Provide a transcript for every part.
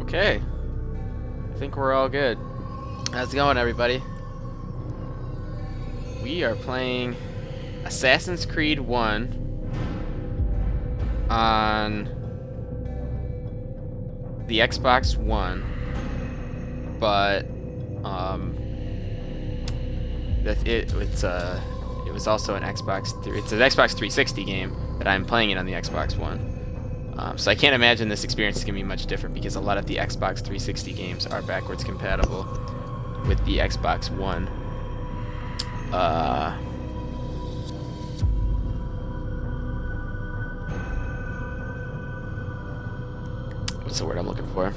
Okay. I think we're all good. How's it going, everybody? We are playing Assassin's Creed 1 on the Xbox One, but it was also an Xbox 3. It's an Xbox 360 game, but I'm playing it on the Xbox One. So I can't imagine this experience is going to be much different because a lot of the Xbox 360 games are backwards compatible with the Xbox One. What's the word I'm looking for?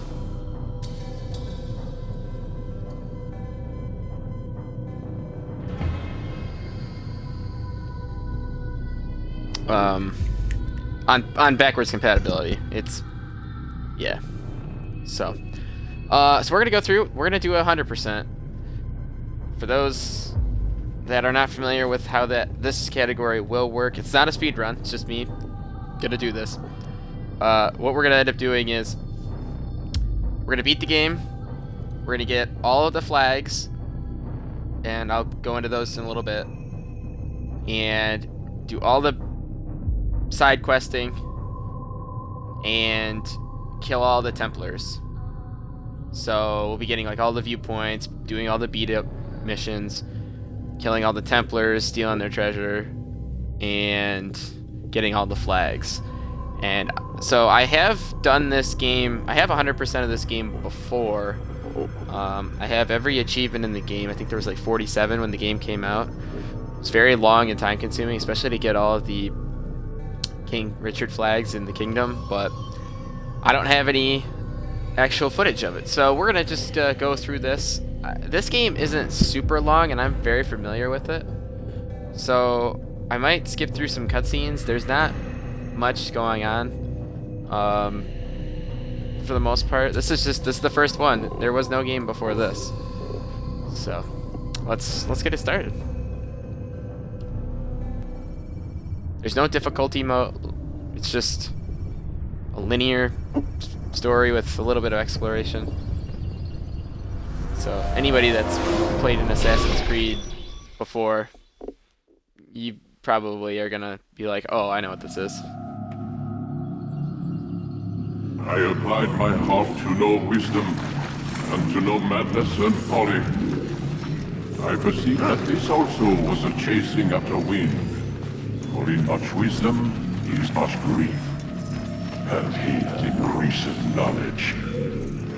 On backwards compatibility. It's so we're gonna go through. We're gonna do 100%. For those that are not familiar with how this category will work, it's not a speed run. It's just me gonna do this. What we're gonna end up doing is we're gonna beat the game. We're gonna get all of the flags, and I'll go into those in a little bit, and do all the side questing and kill all the Templars. So we'll be getting like all the viewpoints, doing all the beat up missions, killing all the Templars, stealing their treasure, and getting all the flags. And so I have done this game. I have 100% of this game before. I have every achievement in the game. I think there was like 47 when the game came out. It's very long and time consuming, especially to get all of the King Richard flags in the kingdom, but I don't have any actual footage of it. So we're gonna just go through this. This game isn't super long, and I'm very familiar with it. So I might skip through some cutscenes. There's not much going on for the most part. This is the first one. There was no game before this. So let's get it started. There's no difficulty mode. It's just a linear story with a little bit of exploration. So anybody that's played an Assassin's Creed before, you probably are gonna be like, oh, I know what this is. I applied my heart to know wisdom, and to know madness and folly. I perceived that this also was a chasing after wind. For in much wisdom is much grief, and he that increaseth knowledge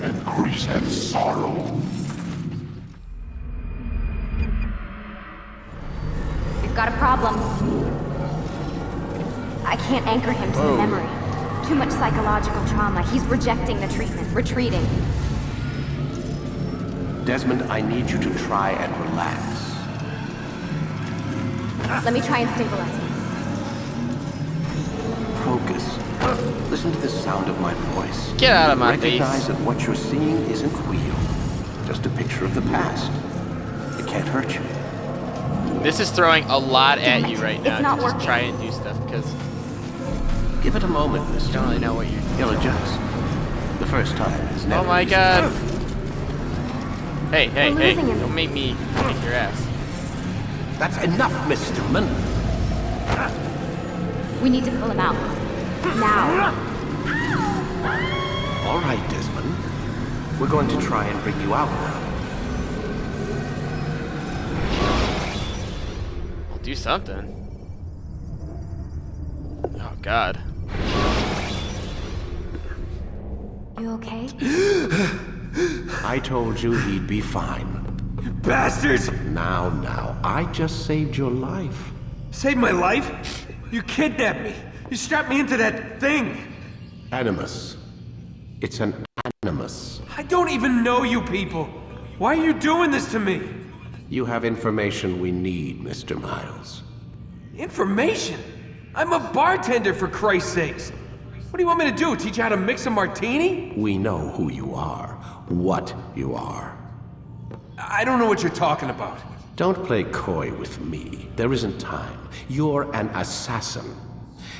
increaseth sorrow. We've got a problem. I can't anchor him to the memory. Too much psychological trauma. He's rejecting the treatment, retreating. Desmond, I need you to try and relax. Let me try and stabilize him. Focus. Listen to the sound of my voice. Get out of my face. Recognize that what you're seeing isn't real. Just a picture of the past. It can't hurt you. This is throwing a lot at you right now. It's not to just working. try and do stuff because Give it a moment, you mister. don't really know what you're doing. You'll adjust. The first time is never Oh my easy. god. Hey, We're losing him. don't make me kick your ass. That's enough, Miss Stillman. We need to pull him out. Now. All right, Desmond. We're going to try and bring you out now. I'll do something. Oh god. You okay? I told you he'd be fine. Bastards! Now, I just saved your life. Saved my life? You kidnapped me. You strapped me into that thing. Animus. It's an animus. I don't even know you people. Why are you doing this to me? You have information we need, Mr. Miles. Information? I'm a bartender, for Christ's sakes. What do you want me to do? Teach you how to mix a martini? We know who you are, what you are. I don't know what you're talking about. Don't play coy with me. There isn't time. You're an assassin.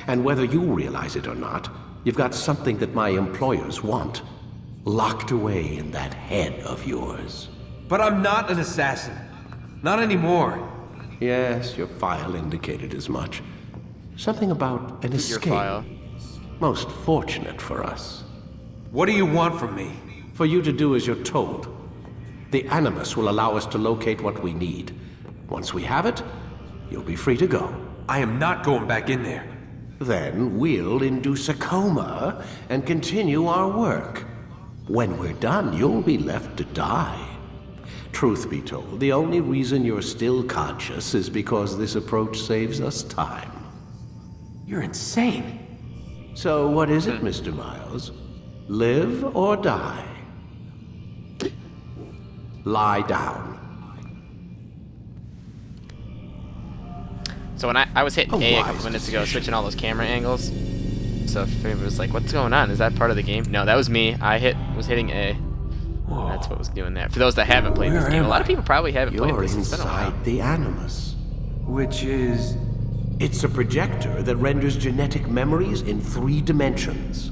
And whether you realize it or not, you've got something that my employers want. locked away in that head of yours. But I'm not an assassin. Not anymore. Yes, your file indicated as much. Something about an Your escape. file. Most fortunate for us. What do you want from me? For you to do as you're told. The Animus will allow us to locate what we need. Once we have it, you'll be free to go. I am not going back in there. Then we'll induce a coma and continue our work. When we're done, you'll be left to die. Truth be told, the only reason you're still conscious is because this approach saves us time. You're insane. So what is it, Mr. Miles? Live or die? Lie down. So when I was hitting A a couple wise minutes ago, decision. switching all those camera angles. So if anybody was like, "What's going on? Is that part of the game?" No, that was me. I was hitting A. That's what was doing that. For those that haven't played this Where game, a am lot of I? people probably haven't played You're this. It's been a while. inside the Animus. Which is... It's a projector that renders genetic memories in 3 dimensions.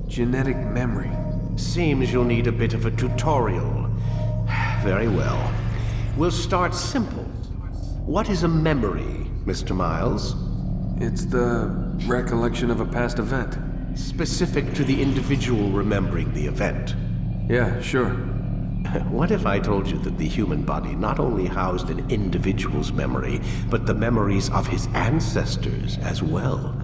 genetic memory. Seems you'll need a bit of a tutorial. Very well. We'll start simple. What is a memory, Mr. Miles? It's the recollection of a past event. Specific to the individual remembering the event. Yeah, sure. What if I told you that the human body not only housed an individual's memory, but the memories of his ancestors as well?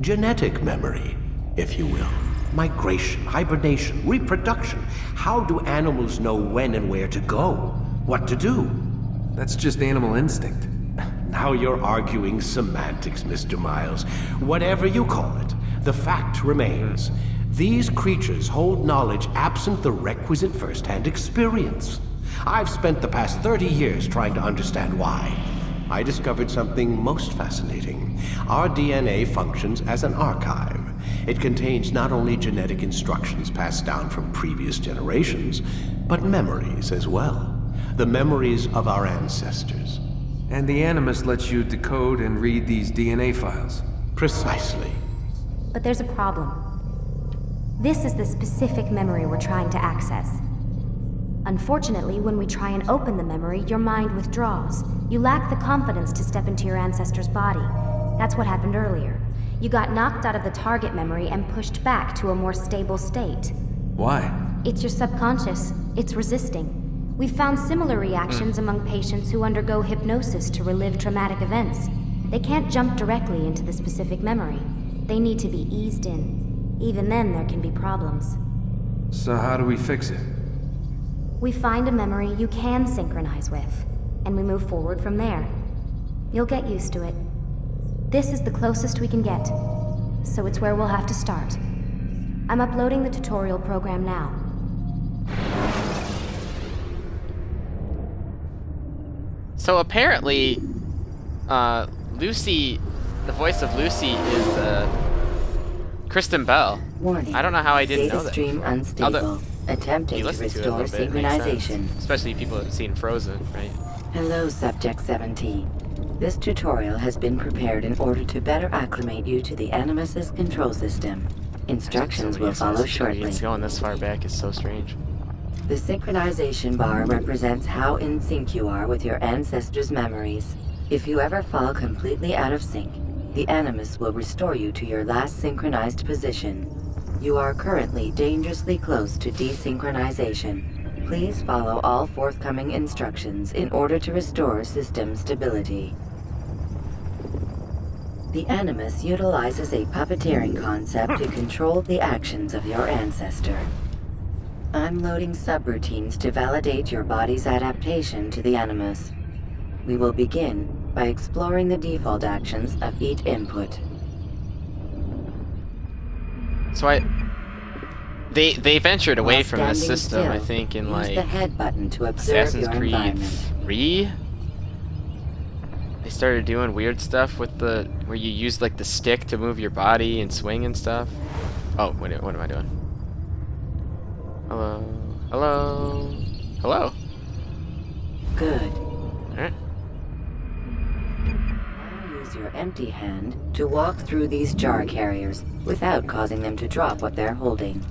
Genetic memory, if you will. Migration, hibernation, reproduction. How do animals know when and where to go? What to do? That's just animal instinct. Now you're arguing semantics, Mr. Miles. Whatever you call it, the fact remains. These creatures hold knowledge absent the requisite first-hand experience. I've spent the past 30 years trying to understand why. I discovered something most fascinating. Our DNA functions as an archive. It contains not only genetic instructions passed down from previous generations, but memories as well. The memories of our ancestors. And the Animus lets you decode and read these DNA files. Precisely. But there's a problem. This is the specific memory we're trying to access. Unfortunately, when we try and open the memory, your mind withdraws. You lack the confidence to step into your ancestor's body. That's what happened earlier. You got knocked out of the target memory and pushed back to a more stable state. Why? It's your subconscious. It's resisting. We've found similar reactions among patients who undergo hypnosis to relive traumatic events. They can't jump directly into the specific memory. They need to be eased in. Even then, there can be problems. So how do we fix it? We find a memory you can synchronize with, and we move forward from there. You'll get used to it. This is the closest we can get, so it's where we'll have to start. I'm uploading the tutorial program now. So apparently, Lucy, the voice of Lucy is Kristen Bell. Warning. I don't know how I didn't know Data that. stream unstable. Although, Attempting you to listen to it a restore little bit, it makes synchronization. sense. Especially people that have seen Frozen, right? Hello, Subject 17. This tutorial has been prepared in order to better acclimate you to the Animus's control system. Instructions will follow shortly. It's going this far back is so strange. The synchronization bar represents how in sync you are with your ancestors' memories. If you ever fall completely out of sync, the Animus will restore you to your last synchronized position. You are currently dangerously close to desynchronization. Please follow all forthcoming instructions in order to restore system stability. The Animus utilizes a puppeteering concept to control the actions of your ancestor. I'm loading subroutines to validate your body's adaptation to the Animus. We will begin by exploring the default actions of each input. So they ventured away While from this standing system, I still, think, in use like the head button to observe Assassin's your Creed environment. 3. They started doing weird stuff with where you use like the stick to move your body and swing and stuff. Oh, what am I doing? Hello, hello, hello. Good. All right. Now use your empty hand to walk through these jar carriers without causing them to drop what they're holding.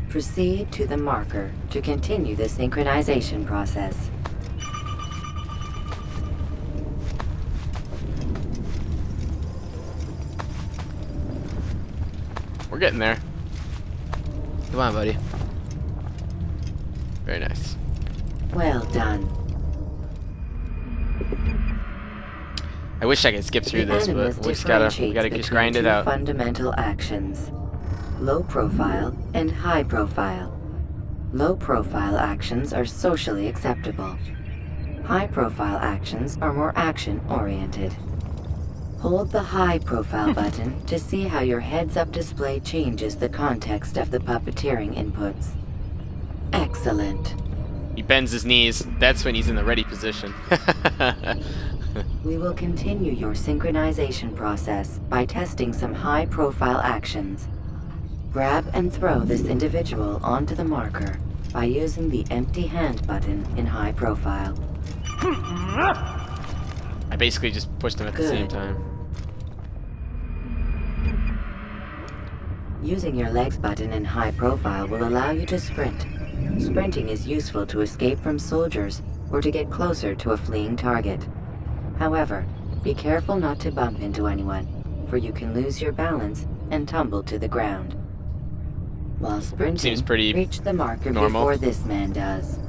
Proceed to the marker to continue the synchronization process. We're getting there. Come on, buddy. Very nice. Well done. I wish I could skip through The this, Animus but we gotta differentiates just grind it between out. two fundamental actions: low profile and high profile. Low profile actions are socially acceptable. High profile actions are more action oriented. Hold the high profile button to see how your heads-up display changes the context of the puppeteering inputs. Excellent. He bends his knees. That's when he's in the ready position. We will continue your synchronization process by testing some high-profile actions. Grab and throw this individual onto the marker by using the empty hand button in high profile. I basically just pushed him at the Good. same time. Using your legs button in high profile will allow you to sprint. Sprinting is useful to escape from soldiers or to get closer to a fleeing target. However, be careful not to bump into anyone, for you can lose your balance and tumble to the ground. While sprinting, Seems pretty reach the marker normal. before this man does.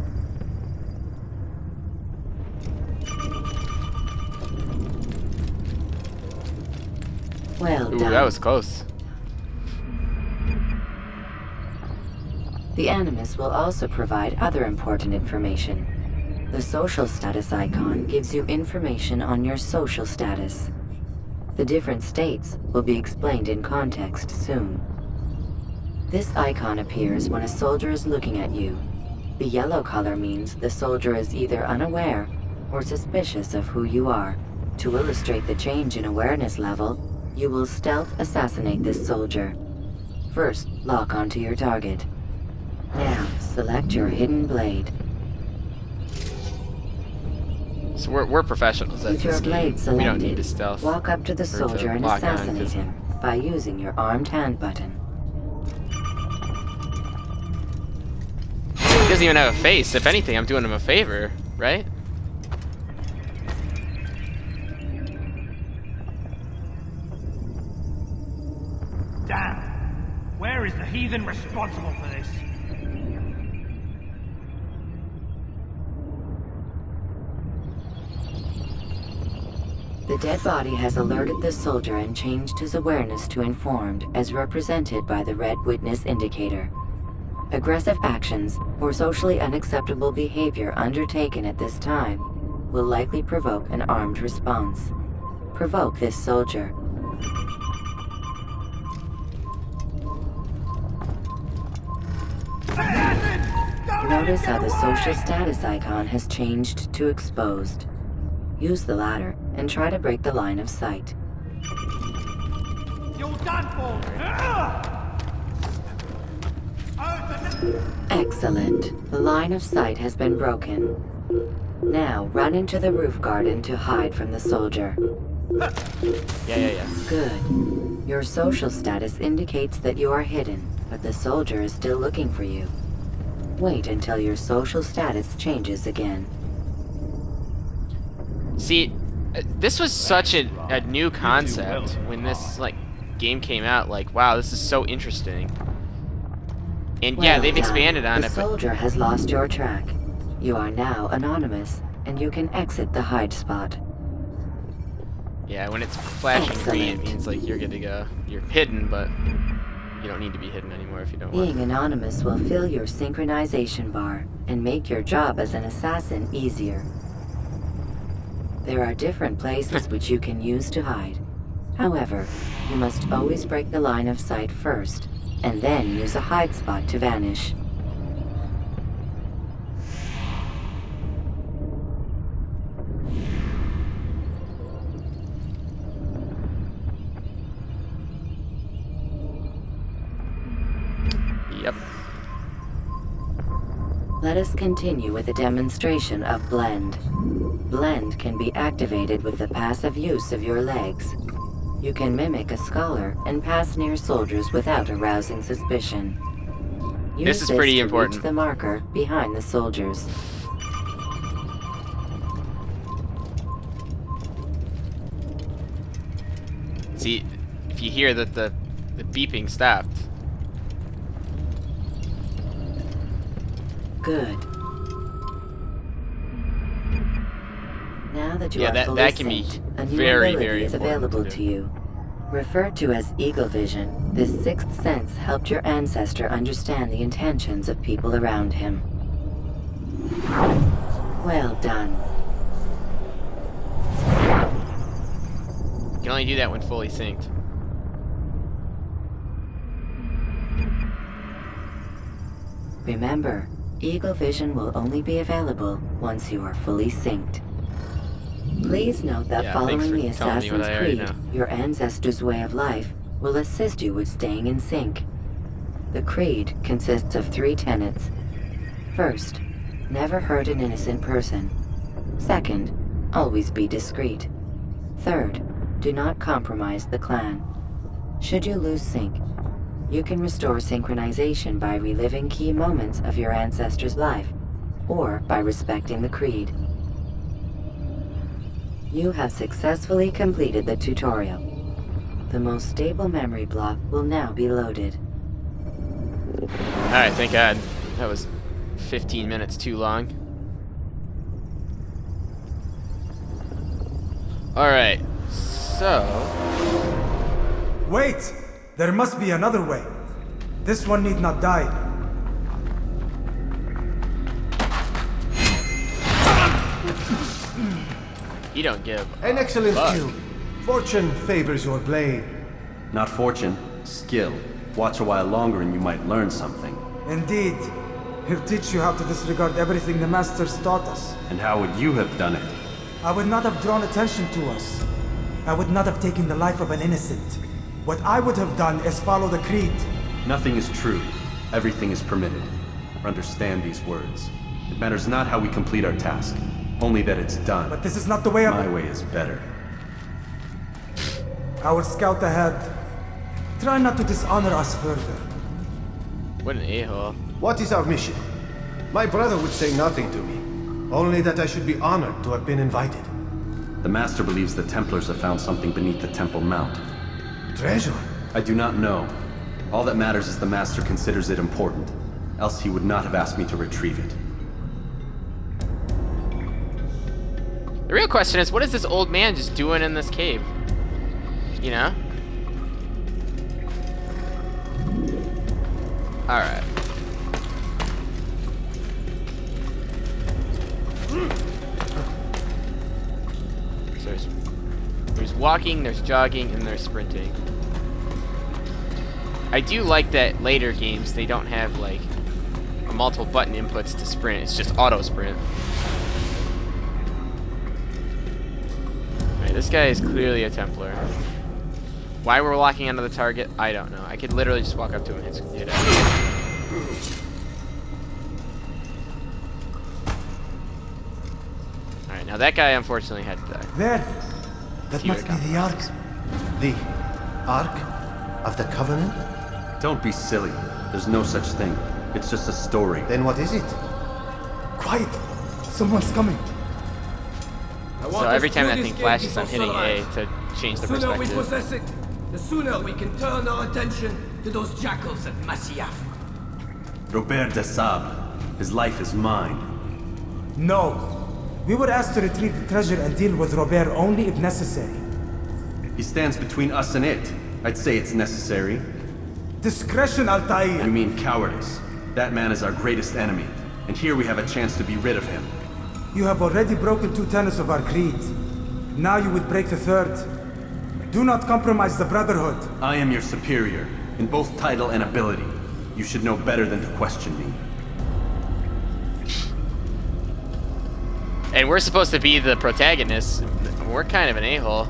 Well Ooh, done. that was close. The Animus will also provide other important information. The social status icon gives you information on your social status. The different states will be explained in context soon. This icon appears when a soldier is looking at you. The yellow color means the soldier is either unaware or suspicious of who you are. To illustrate the change in awareness level, you will stealth assassinate this soldier. First, lock onto your target. Now, select your hidden blade. So we're professionals at With your this blade game. We don't need selected, to stealth. walk up to the or to soldier and lock on, assassinate 'cause- him by using your armed hand button. He doesn't even have a face. If anything, I'm doing him a favor, right? Damn. Where is the heathen responsible for this? The dead body has alerted the soldier and changed his awareness to informed, as represented by the red witness indicator. Aggressive actions or socially unacceptable behavior undertaken at this time will likely provoke an armed response. Provoke this soldier. Notice how the social status icon has changed to exposed. Use the latter and try to break the line of sight. You're done for! Excellent. The line of sight has been broken. Now run into the roof garden to hide from the soldier. Yeah. Good. Your social status indicates that you are hidden, but the soldier is still looking for you. Wait until your social status changes again. See, this was such a new concept when this game came out. Like, wow, this is so interesting. And yeah, Well they've done. expanded on the it, but soldier has lost your track. You are now anonymous, and you can exit the hide spot. yeah, when it's flashing green, it Excellent. means like you're good to go. You're hidden, but you don't need to be hidden anymore if you don't want. Being anonymous will fill your synchronization bar and make your job as an assassin easier. There are different places which you can use to hide. However, you must always break the line of sight first, and then use a hide spot to vanish. Yep. Let us continue with a demonstration of Blend. Blend can be activated with the passive use of your legs. You can mimic a scholar and pass near soldiers without arousing suspicion. Use This is this pretty to important. reach the marker behind the soldiers. See, if you hear that the beeping stopped. Good. Now that you Yeah, are that- fully that can be synced, a new very, ability very is important available to to do. you. Referred to as Eagle Vision, this sixth sense helped your ancestor understand the intentions of people around him. Well done. You can only do that when fully synced. Remember, Eagle Vision will only be available once you are fully synced. Please note that Yeah, following thanks for the telling me what Assassin's I already Creed, know. your ancestor's way of life will assist you with staying in sync. The Creed consists of 3 tenets. First, never hurt an innocent person. Second, always be discreet. Third, do not compromise the clan. Should you lose sync, you can restore synchronization by reliving key moments of your ancestor's life, or by respecting the Creed. You have successfully completed the tutorial. The most stable memory block will now be loaded. Alright, thank God. That was 15 minutes too long. Alright, so... Wait! There must be another way. This one need not die. You don't give An excellent fuck. skill. Fortune favors your blade. Not fortune, skill. Watch a while longer and you might learn something. Indeed. He'll teach you how to disregard everything the Masters taught us. And how would you have done it? I would not have drawn attention to us. I would not have taken the life of an innocent. What I would have done is follow the Creed. Nothing is true. Everything is permitted. Understand these words. It matters not how we complete our task, only that it's done. But this is not the way My way is better. I will scout ahead. Try not to dishonor us further. What an a-hole. What is our mission? My brother would say nothing to me. Only that I should be honored to have been invited. The Master believes the Templars have found something beneath the Temple Mount. Treasure? I do not know. All that matters is the Master considers it important. Else he would not have asked me to retrieve it. The real question is, what is this old man just doing in this cave? You know? Alright. So there's walking, there's jogging, and there's sprinting. I do like that later games, they don't have, like, multiple button inputs to sprint. It's just auto sprint. Alright, this guy is clearly a Templar. Why we're walking onto the target, I don't know. I could literally just walk up to him and hit it. Alright, now that guy unfortunately had to die. There. That Fewer must be the Ark. The Ark of the Covenant? Don't be silly. There's no such thing. It's just a story. Then what is it? Quiet. Someone's coming. So every time that thing flashes, I'm hitting A to change the The sooner we perspective. possess it, the sooner we can turn our attention to those jackals at Masyaf. Robert de Sable. His life is mine. No. We were asked to retrieve the treasure and deal with Robert only if necessary. He stands between us and it. I'd say it's necessary. Discretion, Altair. You mean cowardice. That man is our greatest enemy, and here we have a chance to be rid of him. You have already broken 2 tenets of our creed. Now you would break the 3rd. Do not compromise the Brotherhood. I am your superior, in both title and ability. You should know better than to question me. And we're supposed to be the protagonists. We're kind of an a-hole.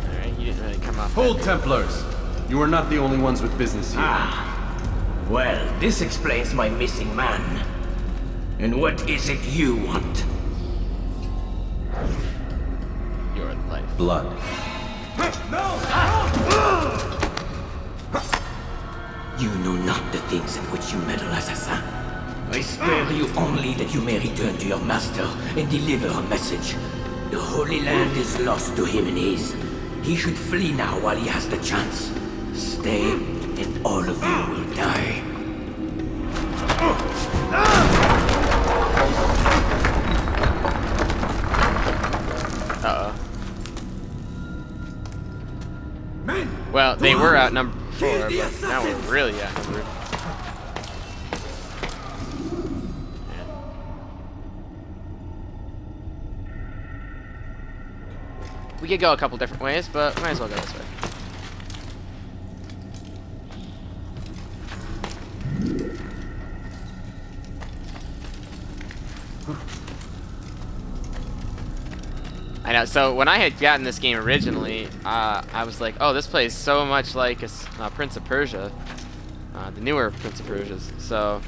Alright, you didn't really come off. Hold, Templars! You are not the only ones with business here. Well, this explains my missing man. And what is it you want? Your life. Blood. You know not the things in which you meddle, assassin. I spare you only that you may return to your master and deliver a message. The Holy Land is lost to him and his. He should flee now while he has the chance. Stay, and all of you will die. Uh-oh. Well, they were outnumbered before, but now we're really outnumbered. We could go a couple different ways, but might as well go this way. I know, so when I had gotten this game originally, I was like, oh, this plays so much like Prince of Persia, the newer Prince of Persia's, so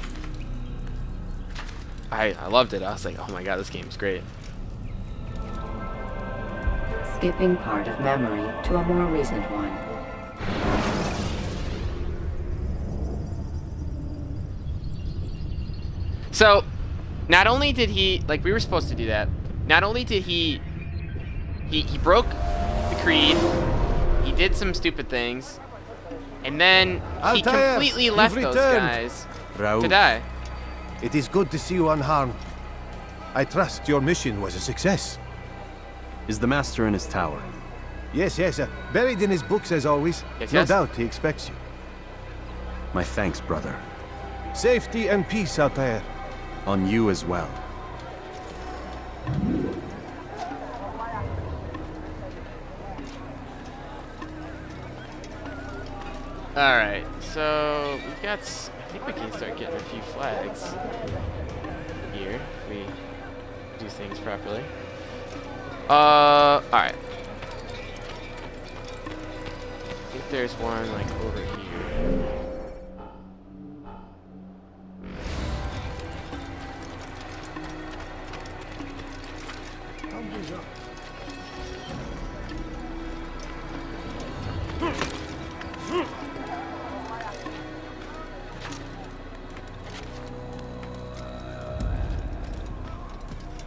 I loved it. I was like, oh my god, this game's great. Skipping part of memory to a more recent one. So, not only did he, like, we were supposed to do that, not only did he broke the creed, he did some stupid things, and then he Altair, completely left those guys to die. It is good to see you unharmed. I trust your mission was a success. Is the Master in his tower? Yes, buried in his books as always. Yes, No yes. doubt he expects you. My thanks, brother. Safety and peace, Altair. On you as well. Alright, so we've got, I think we can start getting a few flags here if we do things properly. Alright. I think there's one like over here.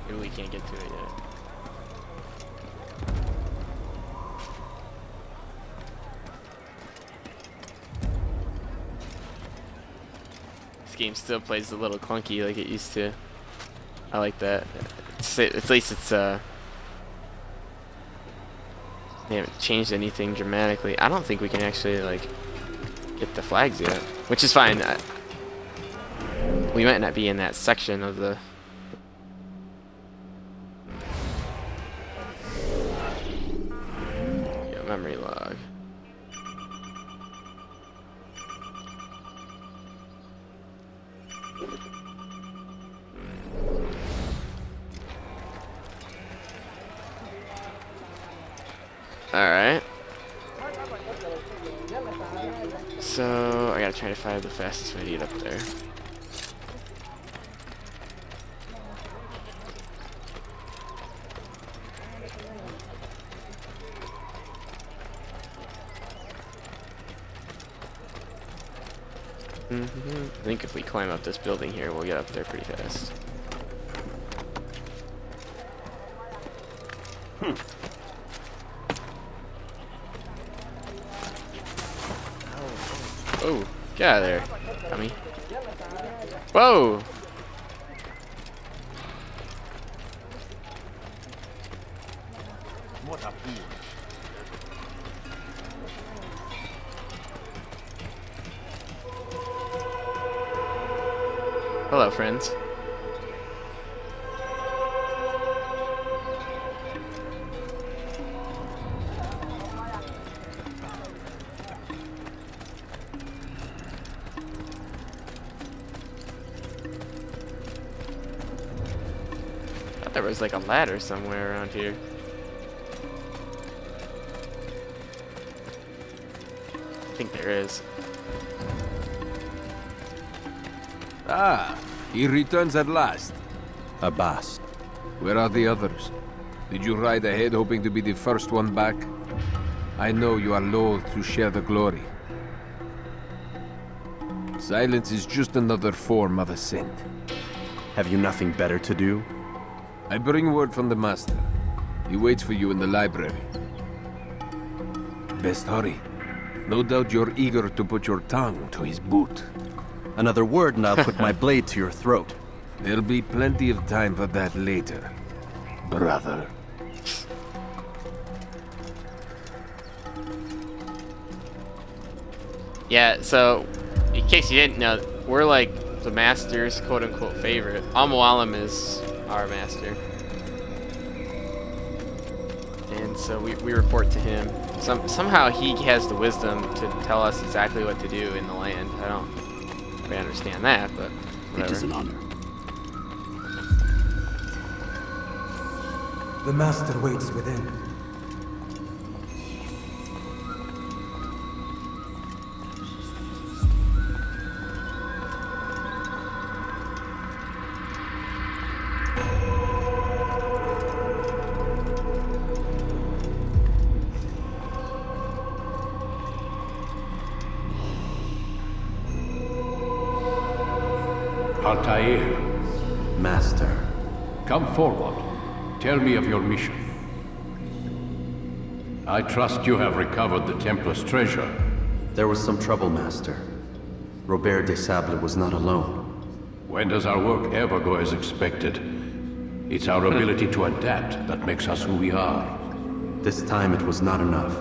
Maybe we can't get to it yet. This game still plays a little clunky like it used to. I like that. At least it's they haven't changed anything dramatically. I don't think we can actually like get the flags yet, which is fine. We might not be in that section of the. Yeah, memory log. Alright. So, I gotta try to find the fastest way to get up there. I think if we climb up this building here, we'll get up there pretty fast. Oh, get out of there, dummy. Whoa! Hello, friends. I thought there was like a ladder somewhere around here. I think there is. Ah, He returns at last. Abbas. Where are the others? Did you ride ahead hoping to be the first one back? I know you are loath to share the glory. Silence is just another form of assent. Have you nothing better to do? I bring word from the Master. He waits for you in the library. Best hurry. No doubt you're eager to put your tongue to his boot. Another word and I'll put my blade to your throat. There'll be plenty of time for that later, brother. Yeah, so, in case you didn't know, we're like the Master's quote-unquote favorite. Al-Mualim is our Master. And so we report to him. Somehow he has the wisdom to tell us exactly what to do in the land. I don't really understand that, but whatever. It is an honor. The Master waits within. Altair, Master. come forward. Tell me of your mission. I trust you have recovered the Templar's treasure. There was some trouble, Master. Robert de Sable was not alone. When does our work ever go as expected? It's our ability to adapt that makes us who we are. This time it was not enough.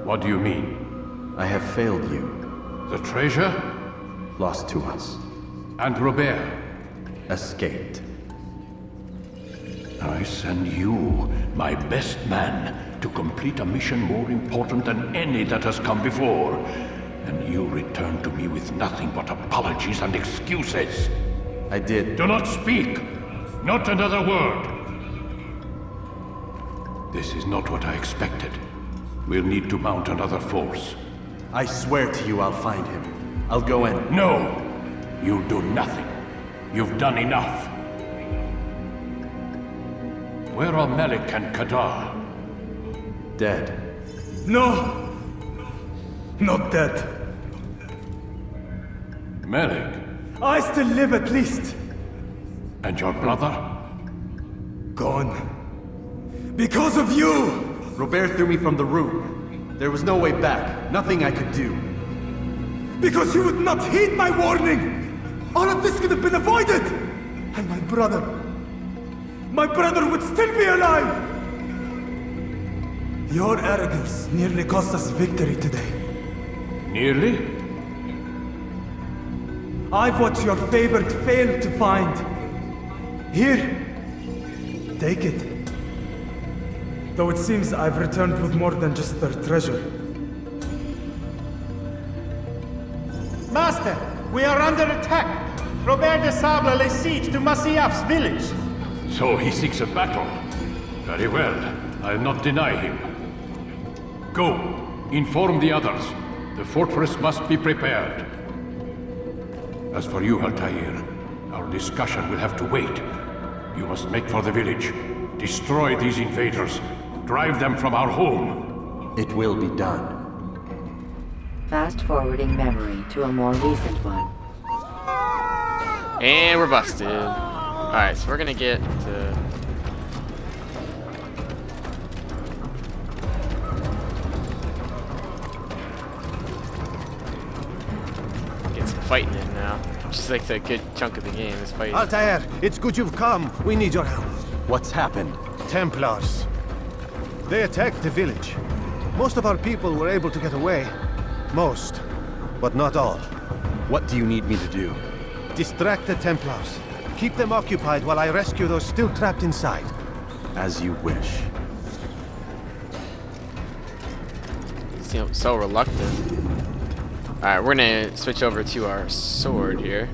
What do you mean? I have failed you. The treasure? Lost to us. And Robert? Escaped. I send you, my best man, to complete a mission more important than any that has come before. And you return to me with nothing but apologies and excuses. I did. Do not speak! Not another word! This is not what I expected. We'll need to mount another force. I swear to you I'll find him. I'll go in. No! You'll do nothing. You've done enough. Where are Malik and Kadar? Dead. No! Not dead. Malik? I still live at least. And your brother? Gone. Because of you! Robert threw me from the roof. There was no way back. Nothing I could do. Because you would not heed my warning! All of this could have been avoided! And my brother would still be alive! Your arrogance nearly cost us victory today. Nearly? I've what your favored failed to find. Here, take it. Though it seems I've returned with more than just their treasure. Master, we are under attack. Robert de Sable lays siege to Masyaf's village. So he seeks a battle. Very well. I'll not deny him. Go. Inform the others. The fortress must be prepared. As for you, Altair, our discussion will have to wait. You must make for the village. Destroy these invaders. Drive them from our home. It will be done. Fast-forwarding memory to a more recent one. And we're busted. Alright, so we're gonna get to... get some fighting in now. Just like a good chunk of the game is fighting. Altair, it's good you've come. We need your help. What's happened? Templars. They attacked the village. Most of our people were able to get away. Most, but not all. What do you need me to do? Distract the Templars. Keep them occupied while I rescue those still trapped inside. As you wish. You seem so reluctant. Alright, we're gonna switch over to our sword here.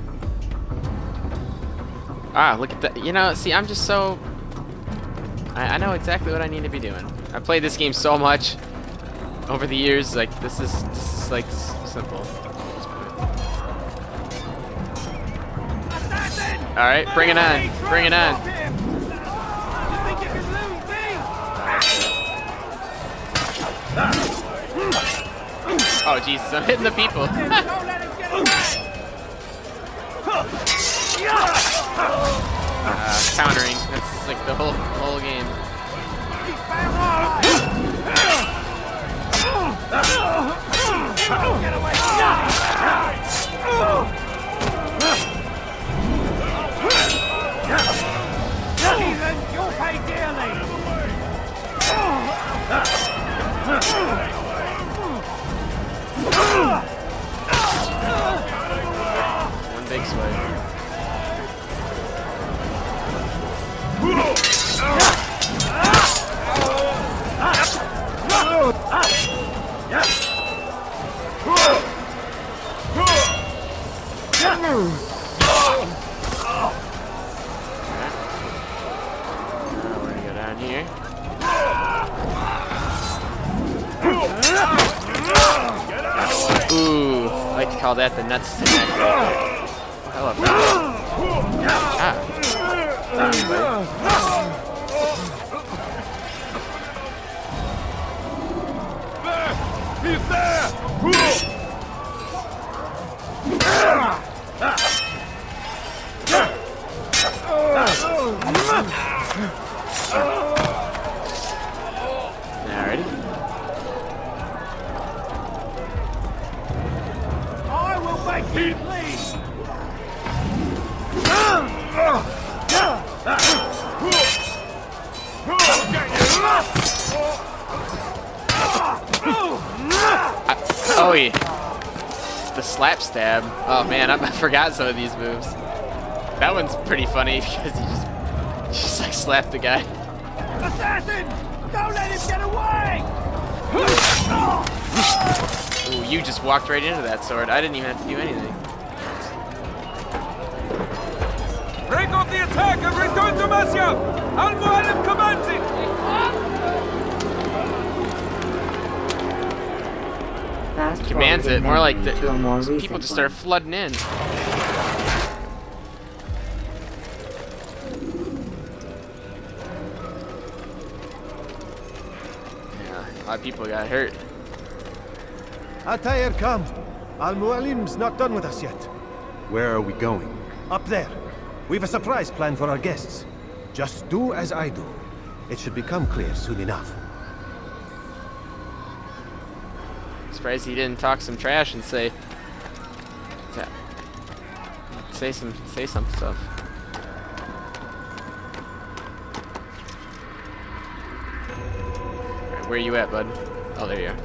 Ah, look at that. You know, see, I'm just so... I know exactly what I need to be doing. I played this game so much over the years, like, this is like, simple. Alright, bring it on. Bring it on. Oh, Jesus, I'm hitting the people. Countering. That's like the whole game. You'll pay dearly. One big swipe. We're gonna go down here. Ooh, I like to call that the nuts to neck. I love that. He's there! Alrighty. I will make you bleed. Oh yeah. The slap stab. Oh man, I forgot some of these moves. That one's pretty funny because he just like slapped the guy. Assassin! Don't let him get away! Ooh, you just walked right into that sword. I didn't even have to do anything. Break off the attack and return to Damascus! Al-Mu'alim commands it! Fast Commands it. More like to a more recent people just start flooding in. Yeah, a lot of people got hurt. Altair, come. Al-Mu'alim's not done with us yet. Where are we going? Up there. We've a surprise planned for our guests. Just do as I do. It should become clear soon enough. Surprised he didn't talk some trash and say some stuff. Alright, where you at, bud? Oh, there you are.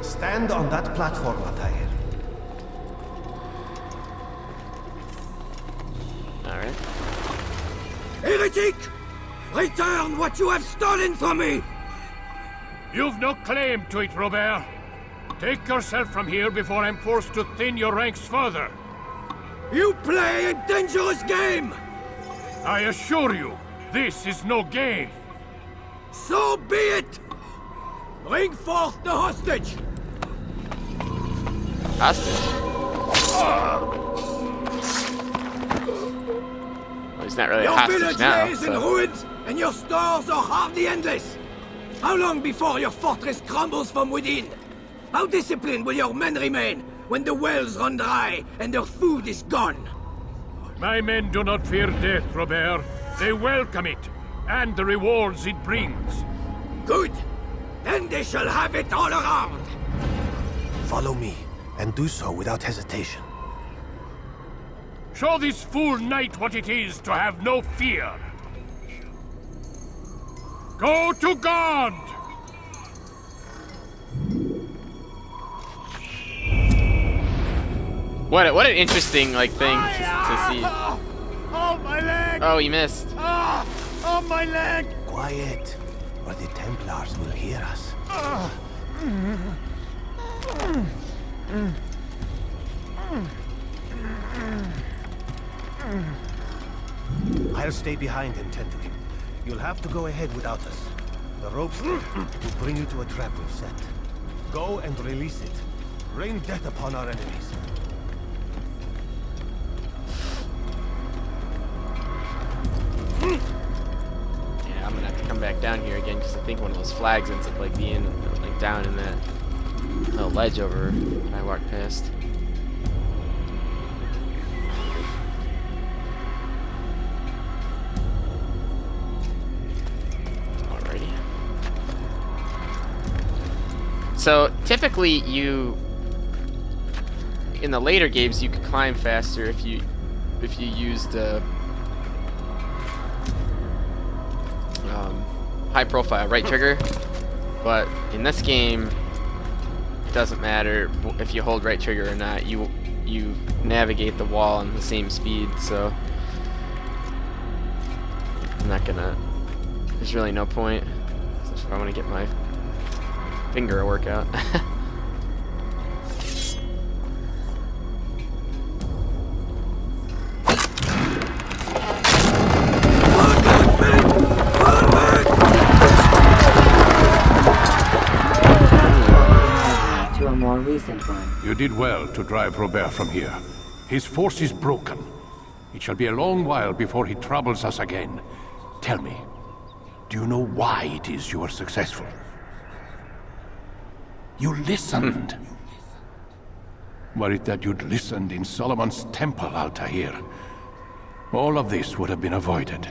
Stand on that platform, Altair. Alright. Heretic! Return what you have stolen from me! You've no claim to it, Robert. Take yourself from here before I'm forced to thin your ranks further. You play a dangerous game! I assure you, this is no game. So be it! Bring forth the hostage! Hostage? Well, he's not really a Your hostage village now. lays in So. ruins, and your stores are hardly endless. How long before your fortress crumbles from within? How disciplined will your men remain when the wells run dry and their food is gone? My men do not fear death, Robert. They welcome it, and the rewards it brings. Good. Then they shall have it all around. Follow me, and do so without hesitation. Show this fool knight what it is to have no fear. Go to God! What an interesting like thing to see. Oh, my leg! Oh, you missed. Oh, my leg! Quiet, or the Templars will hear us. I'll stay behind and tend to him. You'll have to go ahead without us. The rope's there will bring you to a trap we've set. Go and release it. Rain death upon our enemies. Yeah, I'm gonna have to come back down here again because I think one of those flags ends up like being like down in that little ledge over I walked past. Alrighty. So typically in the later games you could climb faster if you used high profile right trigger, but in this game it doesn't matter if you hold right trigger or not. You navigate the wall in the same speed, so I'm not gonna, there's really no point if I want to get my finger a workout. Recent one. You did well to drive Robert from here. His force is broken. It shall be a long while before he troubles us again. Tell me, do you know why it is you are successful? You listened. Were it that you'd listened in Solomon's temple, Altair, all of this would have been avoided.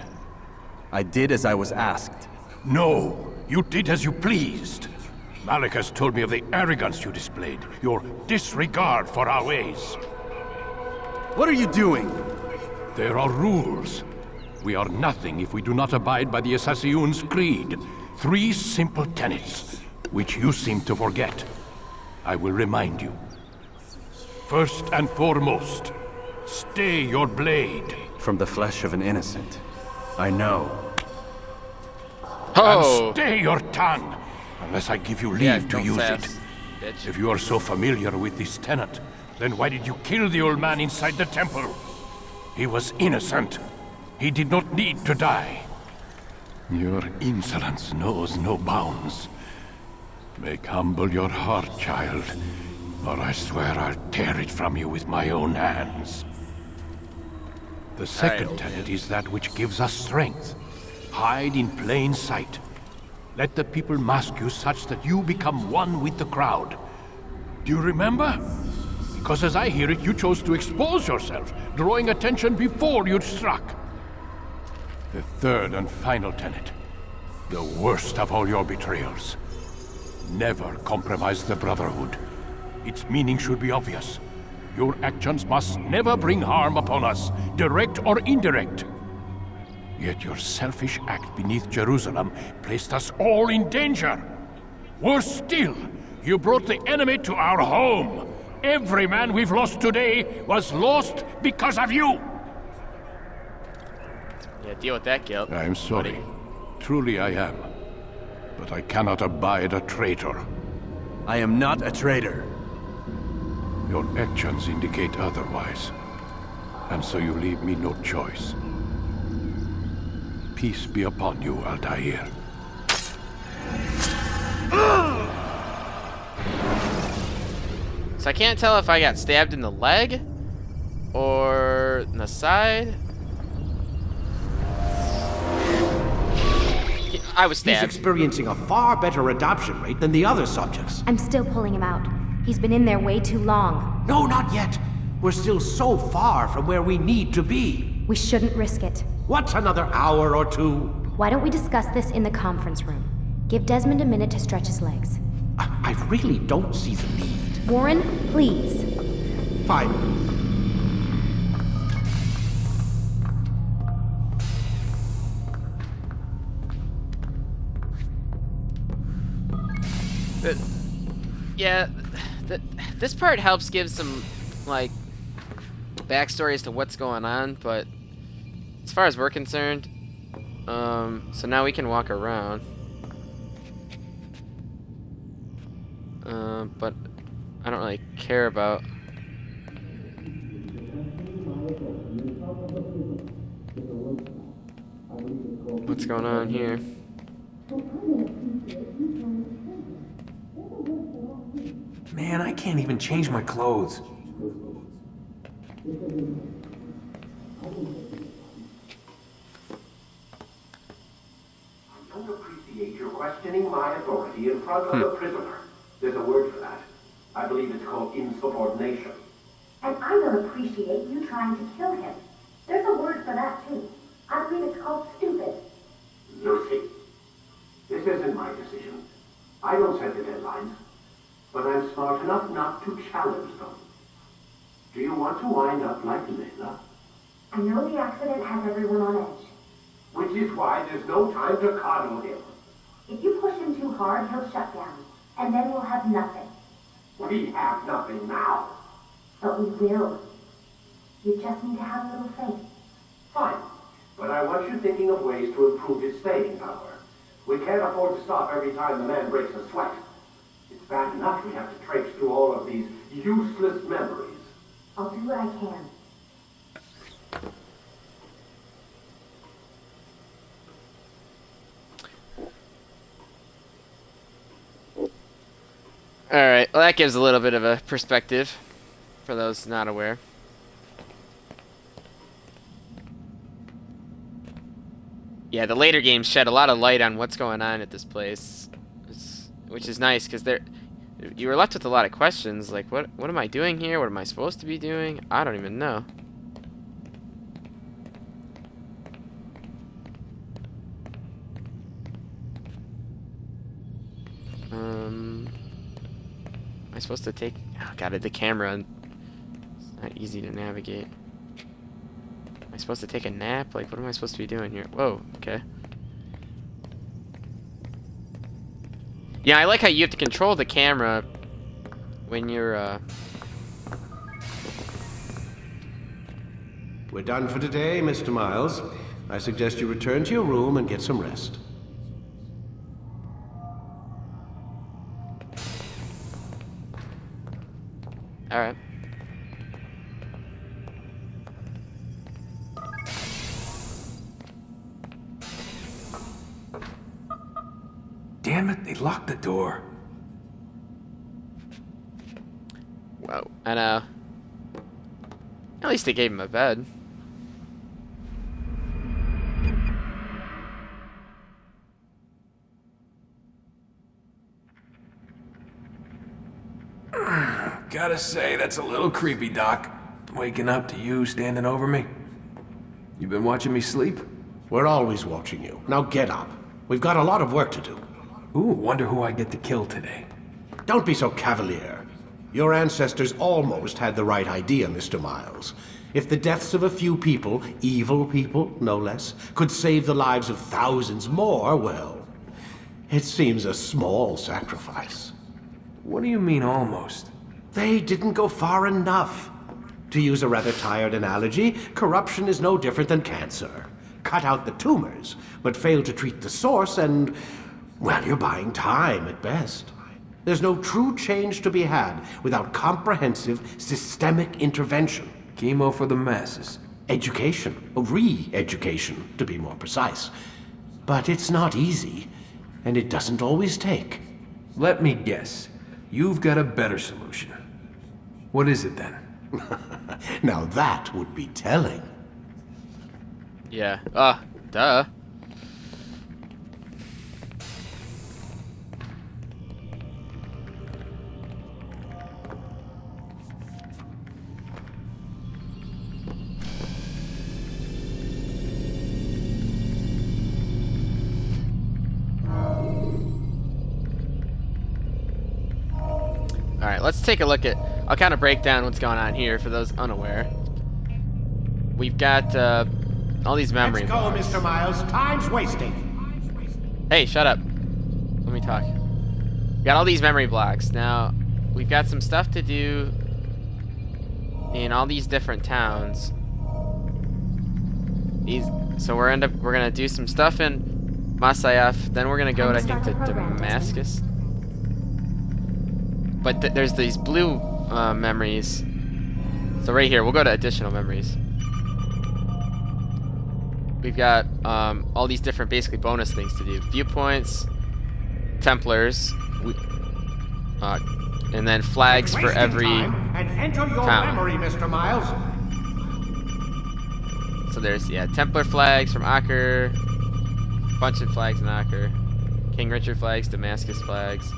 I did as I was asked. No, you did as you pleased. Malik has told me of the arrogance you displayed, your disregard for our ways. What are you doing? There are rules. We are nothing if we do not abide by the Assassin's creed. 3 simple tenets, which you seem to forget. I will remind you. First and foremost, stay your blade. From the flesh of an innocent. I know. Oh! And stay your tongue, unless I give you leave to use it. Bitch. If you are so familiar with this tenet, then why did you kill the old man inside the temple? He was innocent. He did not need to die. Your insolence knows no bounds. Make humble your heart, child, or I swear I'll tear it from you with my own hands. The second tenet is that which gives us strength. Hide in plain sight. Let the people mask you such that you become one with the crowd. Do you remember? Because as I hear it, you chose to expose yourself, drawing attention before you'd struck. The third and final tenet. The worst of all your betrayals. Never compromise the Brotherhood. Its meaning should be obvious. Your actions must never bring harm upon us, direct or indirect. Yet your selfish act beneath Jerusalem placed us all in danger. Worse still, you brought the enemy to our home. Every man we've lost today was lost because of you. Yeah, deal with that guilt. I am sorry. Truly I am. But I cannot abide a traitor. I am not a traitor. Your actions indicate otherwise. And so you leave me no choice. Peace be upon you, Altair. So I can't tell if I got stabbed in the leg or in the side. I was stabbed. He's experiencing a far better adoption rate than the other subjects. I'm still pulling him out. He's been in there way too long. No, not yet. We're still so far from where we need to be. We shouldn't risk it. What's another hour or two? Why don't we discuss this in the conference room? Give Desmond a minute to stretch his legs. I really don't see the need. Warren, please. Fine. This part helps give some, like, backstory as to what's going on, but as far as we're concerned, so now we can walk around. But I don't really care about. What's going on here? Man, I can't even change my clothes. I don't appreciate you questioning my authority in front of a prisoner. There's a word for that. I believe it's called insubordination. And I don't appreciate you trying to kill him. There's a word for that, too. I believe it's called stupid. Lucy, this isn't my decision. I don't set the deadlines, but I'm smart enough not to challenge them. Do you want to wind up like Layla? I know the accident has everyone on edge. Which is why there's no time to coddle him. If you push him too hard, he'll shut down. And then we'll have nothing. We have nothing now. But we will. You just need to have a little faith. Fine, but I want you thinking of ways to improve his staying power. We can't afford to stop every time the man breaks a sweat. It's bad enough we have to traipse through all of these useless memories. I'll do what I can. Alright, well that gives a little bit of a perspective for those not aware. Yeah, the later games shed a lot of light on what's going on at this place, which is nice because you were left with a lot of questions like what am I doing here? What am I supposed to be doing? I don't even know. Am I supposed to take? Oh god, the camera. It's not easy to navigate. Am I supposed to take a nap? Like, what am I supposed to be doing here? Whoa, okay. Yeah, I like how you have to control the camera when you're, We're done for today, Mr. Miles. I suggest you return to your room and get some rest. Alright. Damn it, they locked the door. Whoa, I know. At least they gave him a bed. Gotta say, that's a little creepy, Doc. Waking up to you standing over me. You been watching me sleep? We're always watching you. Now get up. We've got a lot of work to do. Ooh, wonder who I get to kill today. Don't be so cavalier. Your ancestors almost had the right idea, Mr. Miles. If the deaths of a few people, evil people, no less, could save the lives of thousands more, well, it seems a small sacrifice. What do you mean, almost? They didn't go far enough. To use a rather tired analogy, corruption is no different than cancer. Cut out the tumors, but fail to treat the source and, well, you're buying time at best. There's no true change to be had without comprehensive, systemic intervention. Chemo for the masses. Education, re-education, to be more precise. But it's not easy, and it doesn't always take. Let me guess. You've got a better solution. What is it then? Now that would be telling. Yeah. Duh. Alright, let's take a look at... I'll kind of break down what's going on here for those unaware. We've got all these memory Let's go, blocks. Mr. Miles. Time's wasting. Hey, shut up. Let me talk. We got all these memory blocks. Now, we've got some stuff to do in all these different towns. So we're gonna do some stuff in Masayaf. Then we're gonna go to, I think, to Damascus. But there's these blue memories. So right here, we'll go to additional memories. we've got all these different basically bonus things to do. Viewpoints, Templars, and then flags for every and enter your town. memory, Mr. Miles. So there's, yeah, Templar flags from Acre, bunch of flags in Acre, King Richard flags, Damascus flags,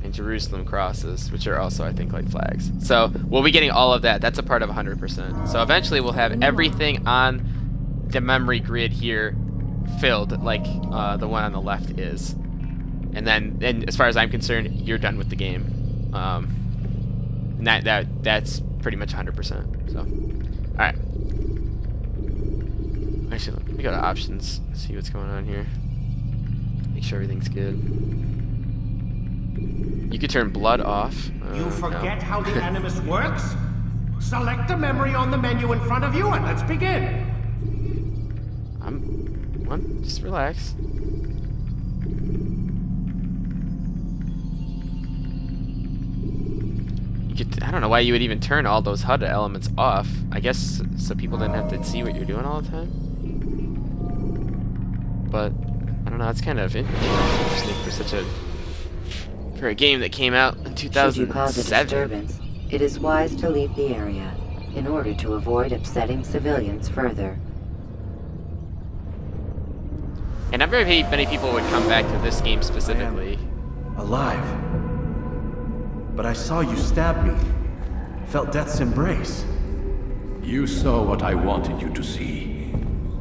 and Jerusalem crosses, which are also, I think, like flags. So we'll be getting all of that. That's a part of 100%. So eventually we'll have everything on the memory grid here filled, like the one on the left is. And then, and as far as I'm concerned, you're done with the game. And that's pretty much 100%. So, all right. Actually, let me go to options, see what's going on here. Make sure everything's good. You could turn blood off. You forget no. how the Animus works? Select a memory on the menu in front of you and let's begin. Just relax. You could, I don't know why you would even turn all those HUD elements off. I guess so people didn't have to see what you're doing all the time. But I don't know, it's kind of interesting for a game that came out in 2007. Should you cause a disturbance, it is wise to leave the area in order to avoid upsetting civilians further. And not very many people would come back to this game specifically. Alive. But I saw you stab me. Felt death's embrace. You saw what I wanted you to see,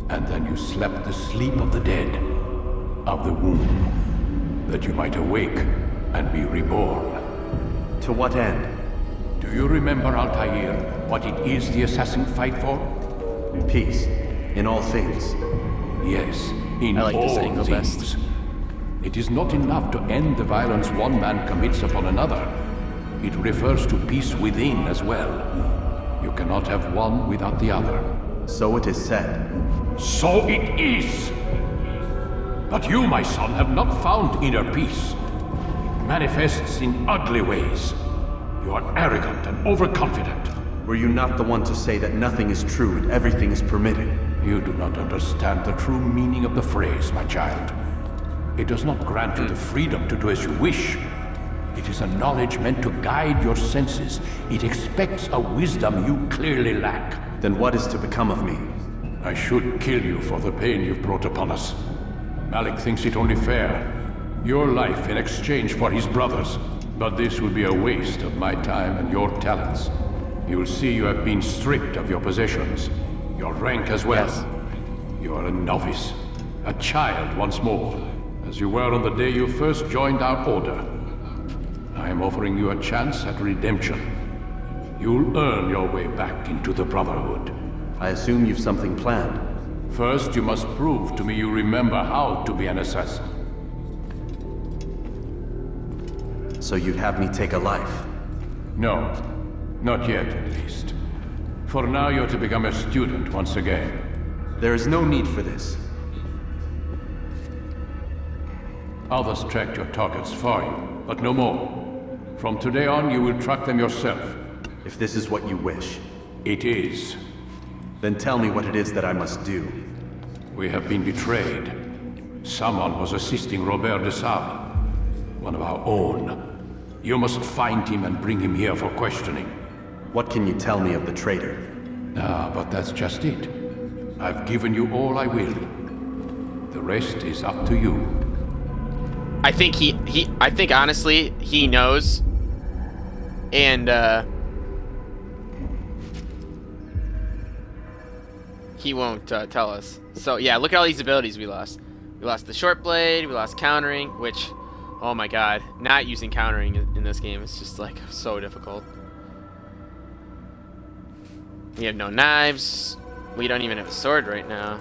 and then you slept the sleep of the dead, of the womb, that you might awake and be reborn. To what end? Do you remember, Altair, what it is the assassin fight for? Peace. In all things. Yes, in I like all this angle things. best. It is not enough to end the violence one man commits upon another. It refers to peace within as well. You cannot have one without the other. So it is said. So it is! But you, my son, have not found inner peace. It manifests in ugly ways. You are arrogant and overconfident. Were you not the one to say that nothing is true and everything is permitted? You do not understand the true meaning of the phrase, my child. It does not grant you the freedom to do as you wish. It is a knowledge meant to guide your senses. It expects a wisdom you clearly lack. Then what is to become of me? I should kill you for the pain you've brought upon us. Malik thinks it only fair. Your life in exchange for his brother's. But this would be a waste of my time and your talents. You'll see you have been stripped of your possessions. Your rank as well. Yes. You are a novice. A child once more. As you were on the day you first joined our order. I am offering you a chance at redemption. You'll earn your way back into the Brotherhood. I assume you've something planned. First, you must prove to me you remember how to be an assassin. So you'd have me take a life? No. Not yet, at least. For now, you're to become a student once again. There is no need for this. Others tracked your targets for you, but no more. From today on, you will track them yourself. If this is what you wish. It is. Then tell me what it is that I must do. We have been betrayed. Someone was assisting Robert de Sable, one of our own. You must find him and bring him here for questioning. What can you tell me of the traitor? But that's just it. I've given you all I will. The rest is up to you. I think I think honestly, he knows. And, he won't tell us. So, yeah, look at all these abilities we lost. We lost the short blade, we lost countering, which, oh my god, not using countering in this game is just, like, so difficult. We have no knives. We don't even have a sword right now.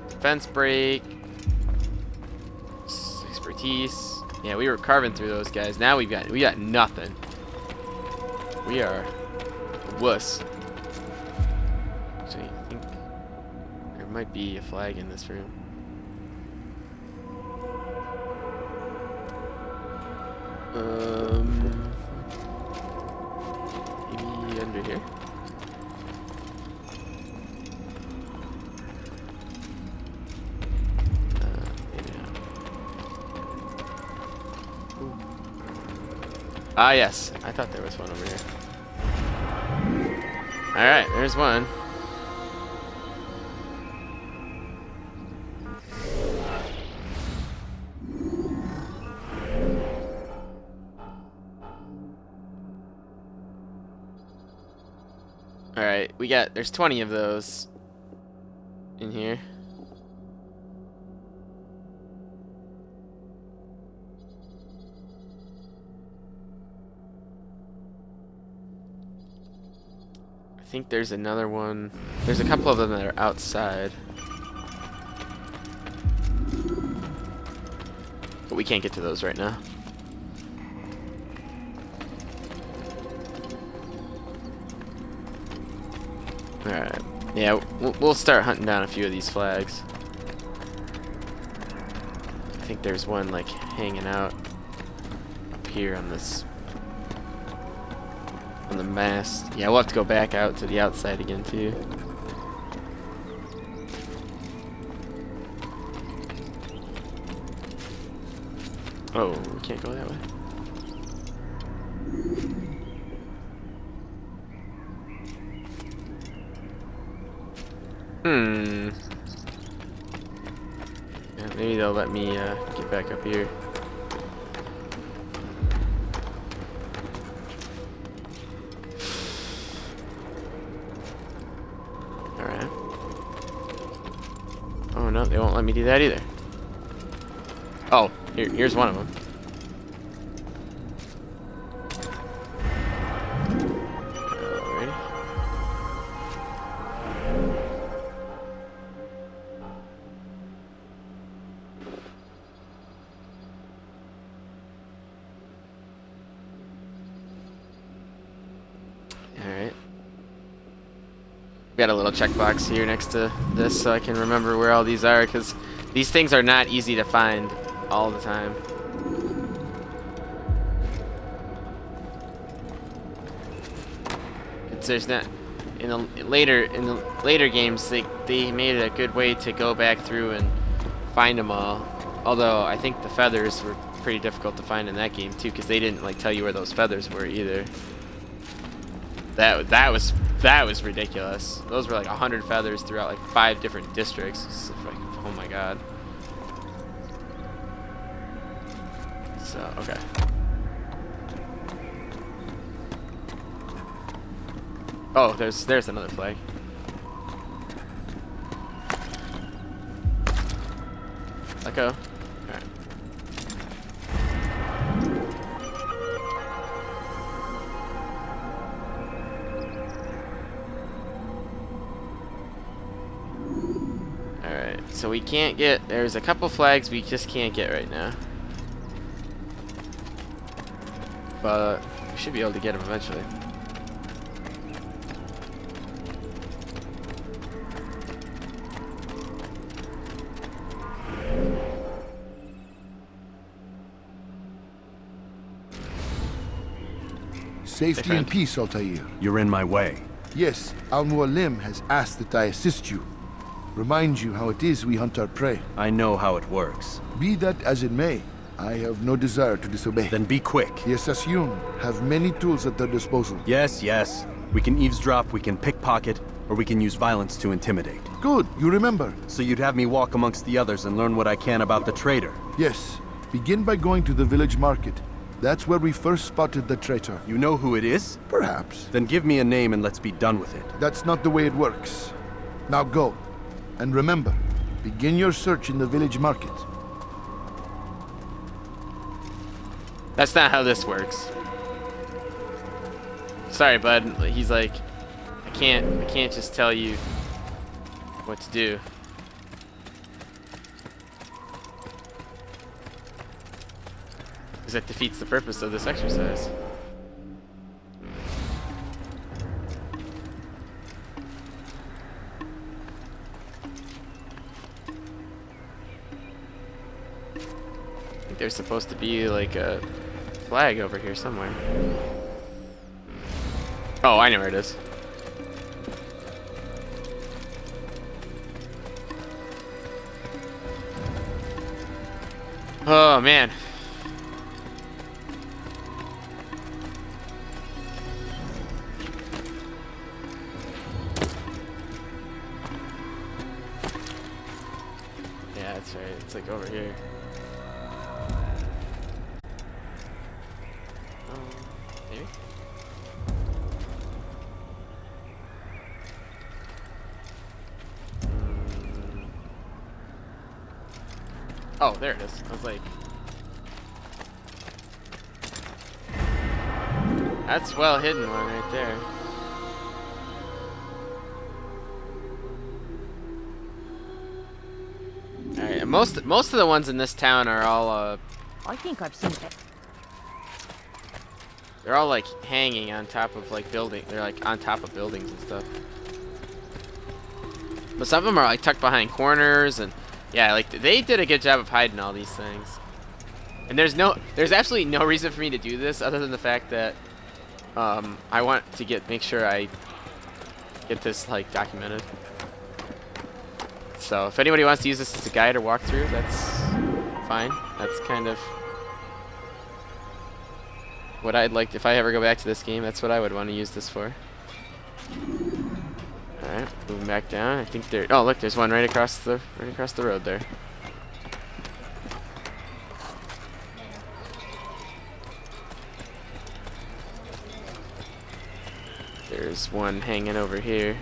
Defense break. Expertise. Yeah, we were carving through those guys. Now we got nothing. We are a wuss. Actually, I think there might be a flag in this room. Maybe under here. Ah, yes. I thought there was one over here. Alright, there's one. Alright, there's 20 of those in here. I think there's another one. There's a couple of them that are outside. But we can't get to those right now. Alright. Yeah, we'll start hunting down a few of these flags. I think there's one like hanging out up here on this, on the mast. Yeah, we'll have to go back out to the outside again too. Oh, we can't go that way. Yeah, maybe they'll let me get back up here. Alright. Oh no, they won't let me do that either. Oh, here's one of them. Alright. Got a little checkbox here next to this so I can remember where all these are, because these things are not easy to find all the time. There's not in the later games they made it a good way to go back through and find them all. Although I think the feathers were pretty difficult to find in that game too, because they didn't like tell you where those feathers were either. That was ridiculous. Those were like 100 feathers throughout like 5 different districts. It's like, oh my god. So okay. Oh, there's another flag. Let go. Alright. Alright, so we can't get, there's a couple flags we just can't get right now. But we should be able to get them eventually. Safety and peace, Altair. You're in my way. Yes, Al-Mualim has asked that I assist you. Remind you how it is we hunt our prey. I know how it works. Be that as it may, I have no desire to disobey. Then be quick. The Assassin have many tools at their disposal. Yes, yes. We can eavesdrop, we can pickpocket, or we can use violence to intimidate. Good, you remember. So you'd have me walk amongst the others and learn what I can about the traitor? Yes. Begin by going to the village market. That's where we first spotted the traitor. You know who it is? Perhaps. Then give me a name and let's be done with it. That's not the way it works. Now go. And remember, begin your search in the village market. That's not how this works. Sorry, bud. He's like, I can't just tell you what to do. Because that defeats the purpose of this exercise. I think there's supposed to be like a flag over here somewhere. Oh, I know where it is. Oh man. Yeah, that's right. It's like over here. Maybe? Oh, there it is. I was like... That's well hidden one right there. Alright, most of the ones in this town are all I think I've seen it. they're all like hanging on top of like they're like on top of buildings and stuff. But some of them are like tucked behind corners, and yeah, like they did a good job of hiding all these things. And there's absolutely no reason for me to do this other than the fact that I want to make sure I get this like documented. So if anybody wants to use this as a guide or walkthrough, that's fine. That's kind of what I'd like. If I ever go back to this game, that's what I would want to use this for. All right, moving back down. I think there. Oh, look, there's one right across the road there. There's one hanging over here.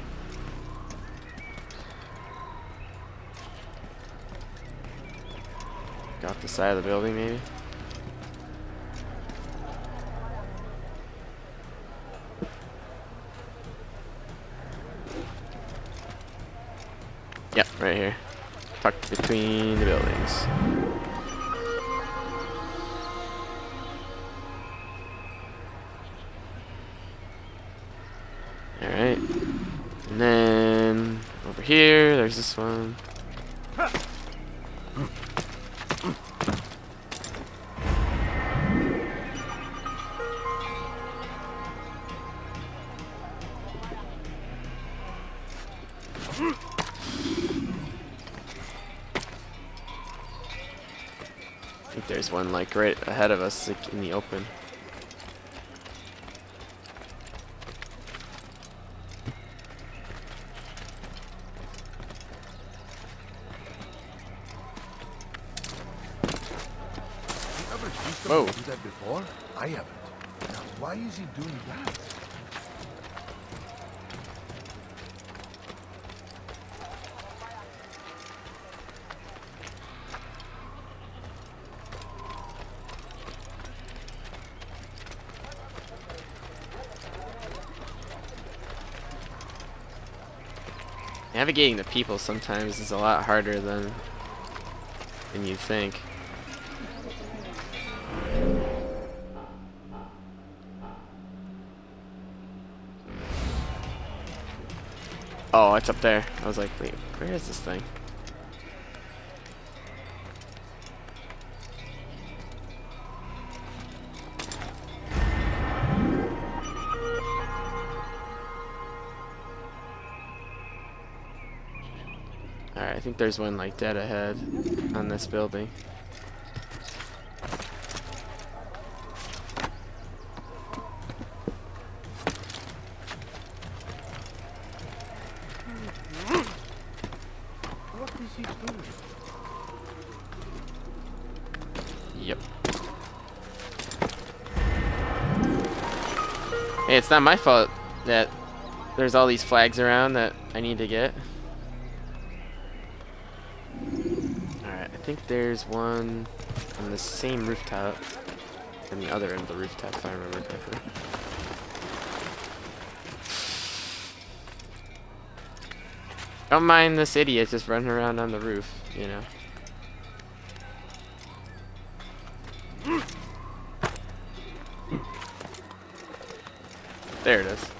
Off the side of the building, maybe. Yep, right here. Tucked between the buildings. Alright. And then over here, there's this one. I think there's one like right ahead of us, like in the open. Whoa. Do that before? I haven't. Now, why is he doing that? Navigating the people sometimes is a lot harder than you think. Oh, it's up there. I was like, wait, where is this thing? Alright, I think there's one like dead ahead on this building. What is he doing? Yep. Hey, it's not my fault that there's all these flags around that I need to get. Alright, I think there's one on the same rooftop and the other end of the rooftop, if I remember correctly. Don't mind this idiot just running around on the roof, you know. There it is.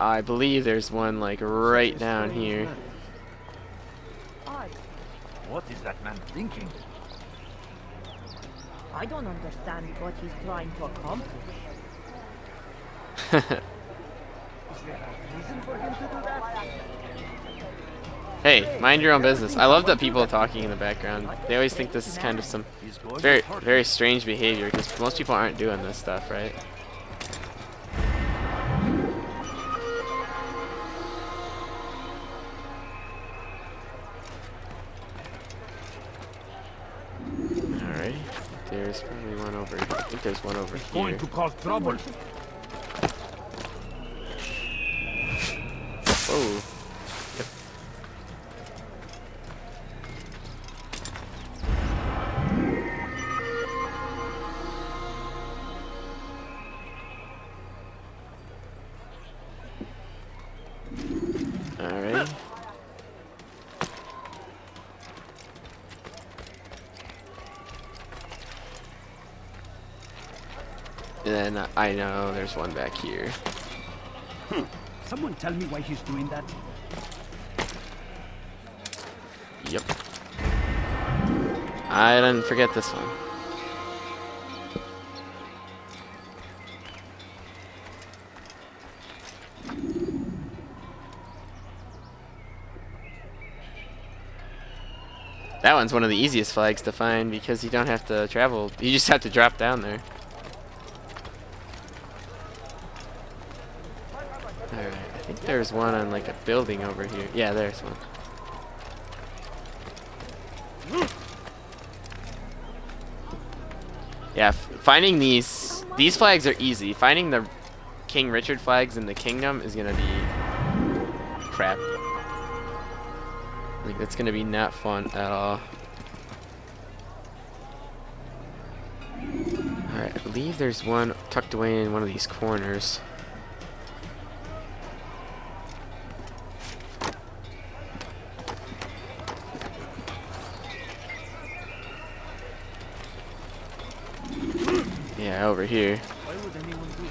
I believe there's one like right down here. What is that man thinking? I don't understand what he's trying to accomplish. Is Hey, mind your own business. I love that people are talking in the background. They always think this is kind of some very, very strange behavior because most people aren't doing this stuff, right? Alright, there's probably one over here. I think there's one over here. Going to cause trouble. Oh. Alright. And then I know there's one back here. Someone tell me why he's doing that. Yep. I didn't forget this one. That one's one of the easiest flags to find because you don't have to travel. You just have to drop down there. Alright, I think there's one on like a building over here. Yeah, there's one. Yeah, finding these flags are easy. Finding the King Richard flags in the kingdom is gonna be crap. Like, it's gonna be not fun at all. Alright, I believe there's one tucked away in one of these corners. Yeah, over here. Why would anyone do it?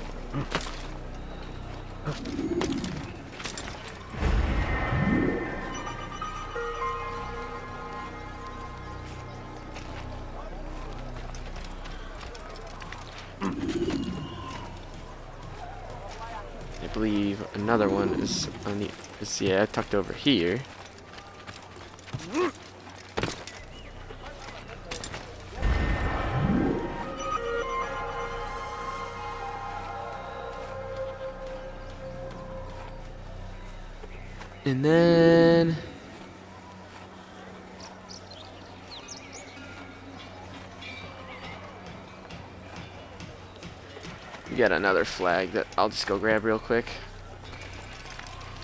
I believe another one is on the yeah, tucked over here. And then we got another flag that I'll just go grab real quick.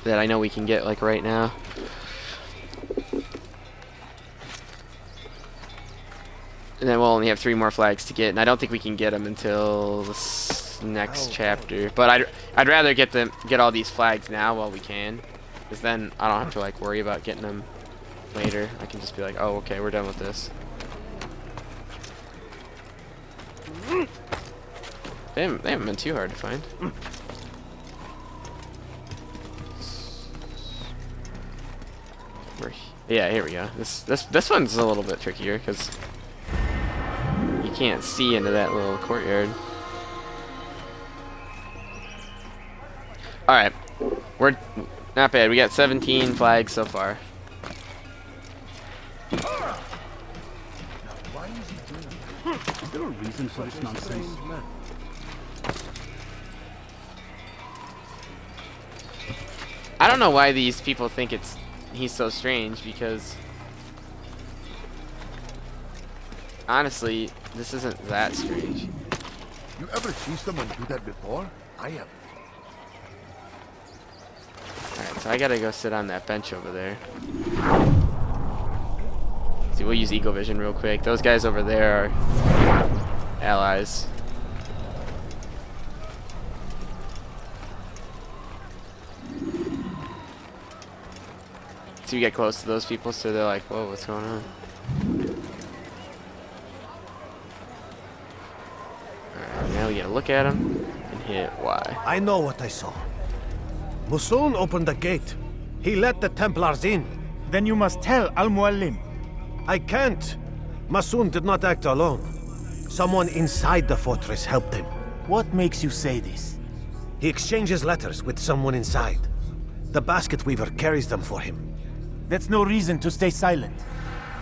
That I know we can get like right now. And then we'll only have 3 more flags to get, and I don't think we can get them until this next chapter. But I'd rather get all these flags now while we can, because then I don't have to like worry about getting them later. I can just be like, oh, okay, we're done with this. They haven't been too hard to find. Yeah, here we go. This one's a little bit trickier because you can't see into that little courtyard. All right, we're not bad. We got 17 flags so far. Why is he doing that? Is there a reason for this nonsense? I don't know why these people think he's so strange, because honestly, this isn't that strange. You ever see someone do that before? I have. Alright, so I gotta go sit on that bench over there. See, we'll use Eagle Vision real quick. Those guys over there are allies. So you get close to those people, so they're like, whoa, what's going on? Alright, now we gotta look at them and hit Y. I know what I saw. Musun opened the gate. He let the Templars in. Then you must tell Al-Muallim. I can't. Musun did not act alone. Someone inside the fortress helped him. What makes you say this? He exchanges letters with someone inside. The basket weaver carries them for him. That's no reason to stay silent.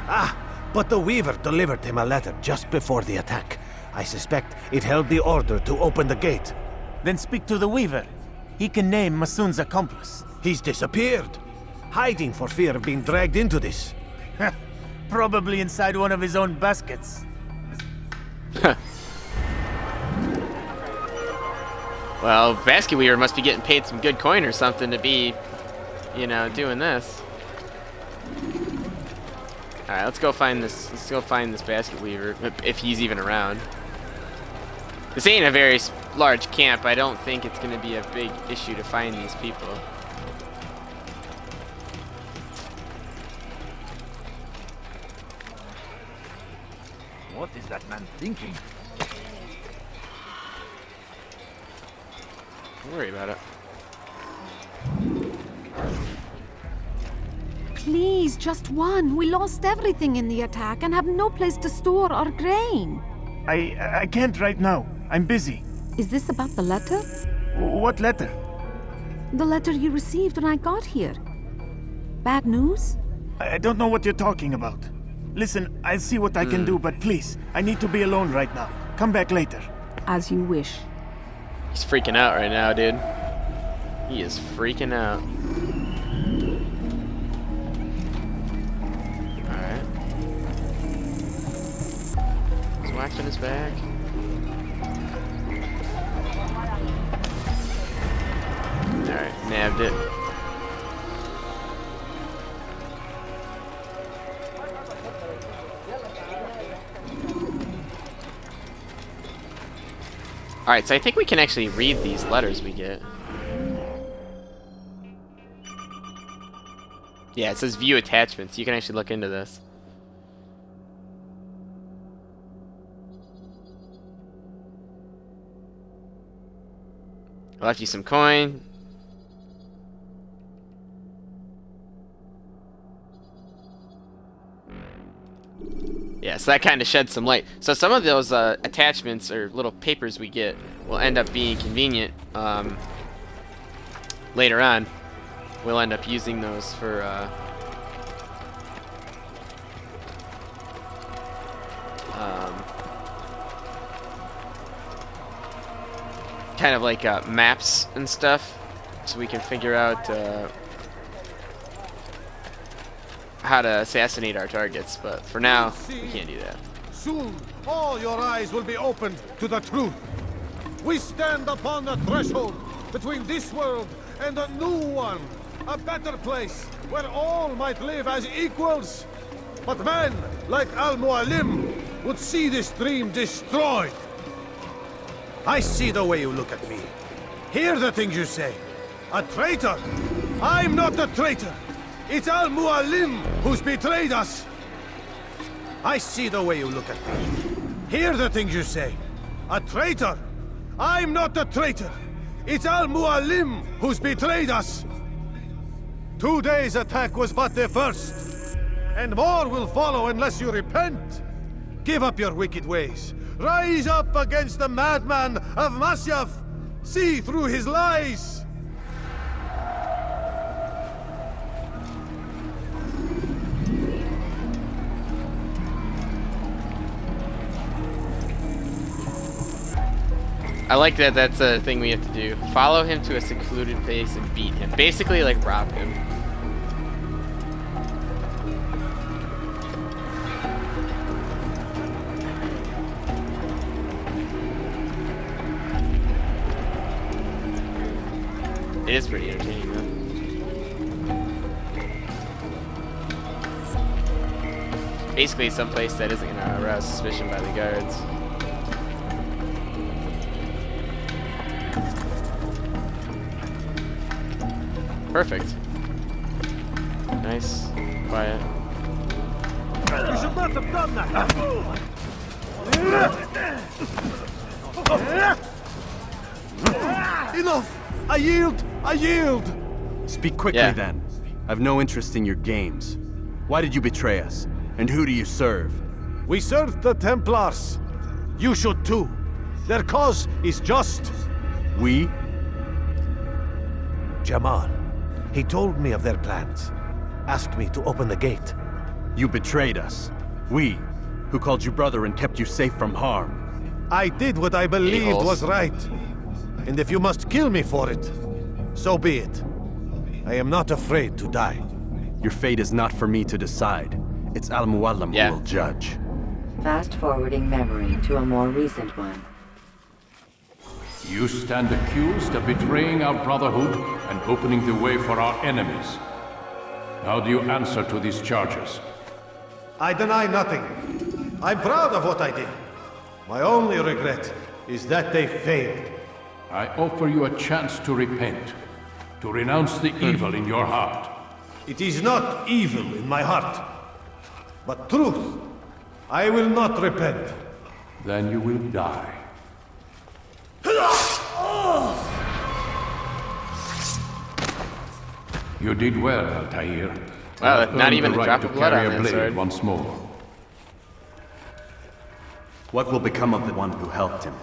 Ah, but the weaver delivered him a letter just before the attack. I suspect it held the order to open the gate. Then speak to the weaver. He can name Masun's accomplice. He's disappeared, hiding for fear of being dragged into this. Probably inside one of his own baskets. Well, Basket Weaver must be getting paid some good coin or something to be, you know, doing this. Alright, let's go find this. Let's go find this Basket Weaver, if he's even around. This ain't a very large camp. I don't think it's going to be a big issue to find these people. What is that man thinking? Don't worry about it. Please, just one. We lost everything in the attack and have no place to store our grain. I can't right now. I'm busy. Is this about the letter? What letter? The letter you received when I got here. Bad news? I don't know what you're talking about. Listen, I'll see what I can do, but please, I need to be alone right now. Come back later. As you wish. He's freaking out right now, dude. He is freaking out. Alright. Is wax in his bag? Alright, nabbed it. Alright, so I think we can actually read these letters we get. Yeah, it says view attachments. You can actually look into this. I left you some coin. Yeah, so that kind of sheds some light. So some of those attachments or little papers we get will end up being convenient later on. We'll end up using those for kind of like maps and stuff, so we can figure out how to assassinate our targets, but for now, we can't do that. Soon, all your eyes will be opened to the truth. We stand upon the threshold between this world and a new one, a better place where all might live as equals. But men like Al-Mualim would see this dream destroyed. I see the way you look at me. Hear the things you say. A traitor? I'm not a traitor. It's Al-Mualim who's betrayed us! I see the way you look at me. Hear the things you say. A traitor? I'm not a traitor! It's Al-Mualim who's betrayed us! Today's attack was but the first. And more will follow unless you repent. Give up your wicked ways. Rise up against the madman of Masyaf! See through his lies! I like that that's a thing we have to do. Follow him to a secluded place and beat him. Basically, like, rob him. It is pretty entertaining, though. Basically, someplace that isn't gonna arouse suspicion by the guards. Perfect. Nice. Quiet. You should not have done that! Enough! I yield! I yield! Speak quickly then. I've no interest in your games. Why did you betray us? And who do you serve? We serve the Templars. You should too. Their cause is just. We? Jamal. He told me of their plans. Asked me to open the gate. You betrayed us. We, who called you brother and kept you safe from harm. I did what I believed was right. And if you must kill me for it, so be it. I am not afraid to die. Your fate is not for me to decide. It's Al-Muallim who will judge. Fast-forwarding memory to a more recent one. You stand accused of betraying our Brotherhood and opening the way for our enemies. How do you answer to these charges? I deny nothing. I'm proud of what I did. My only regret is that they failed. I offer you a chance to repent, to renounce the evil in your heart. It is not evil in my heart, but truth. I will not repent. Then you will die. You did well, Altair. Wow, not even a drop of blood on that blade sword. once more. What will become of the one who helped him?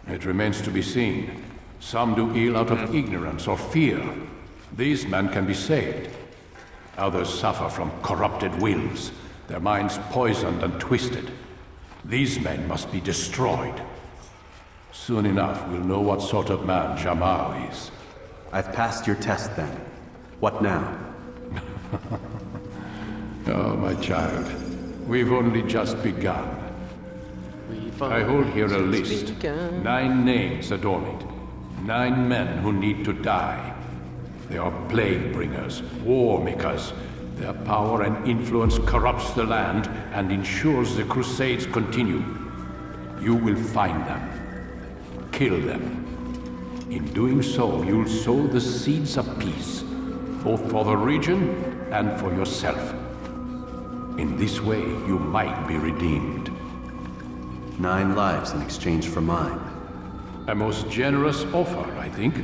It remains to be seen. Some do ill out of ignorance or fear. These men can be saved. Others suffer from corrupted wills, their minds poisoned and twisted. These men must be destroyed. Soon enough, we'll know what sort of man Jamal is. I've passed your test then. What now? Oh, my child. We've only just begun. I hold here a list. 9 names adorn it. 9 men who need to die. They are plague bringers, war makers. Their power and influence corrupts the land and ensures the Crusades continue. You will find them. Kill them. In doing so, you'll sow the seeds of peace, both for the region and for yourself. In this way, you might be redeemed. 9 lives in exchange for mine. A most generous offer, I think.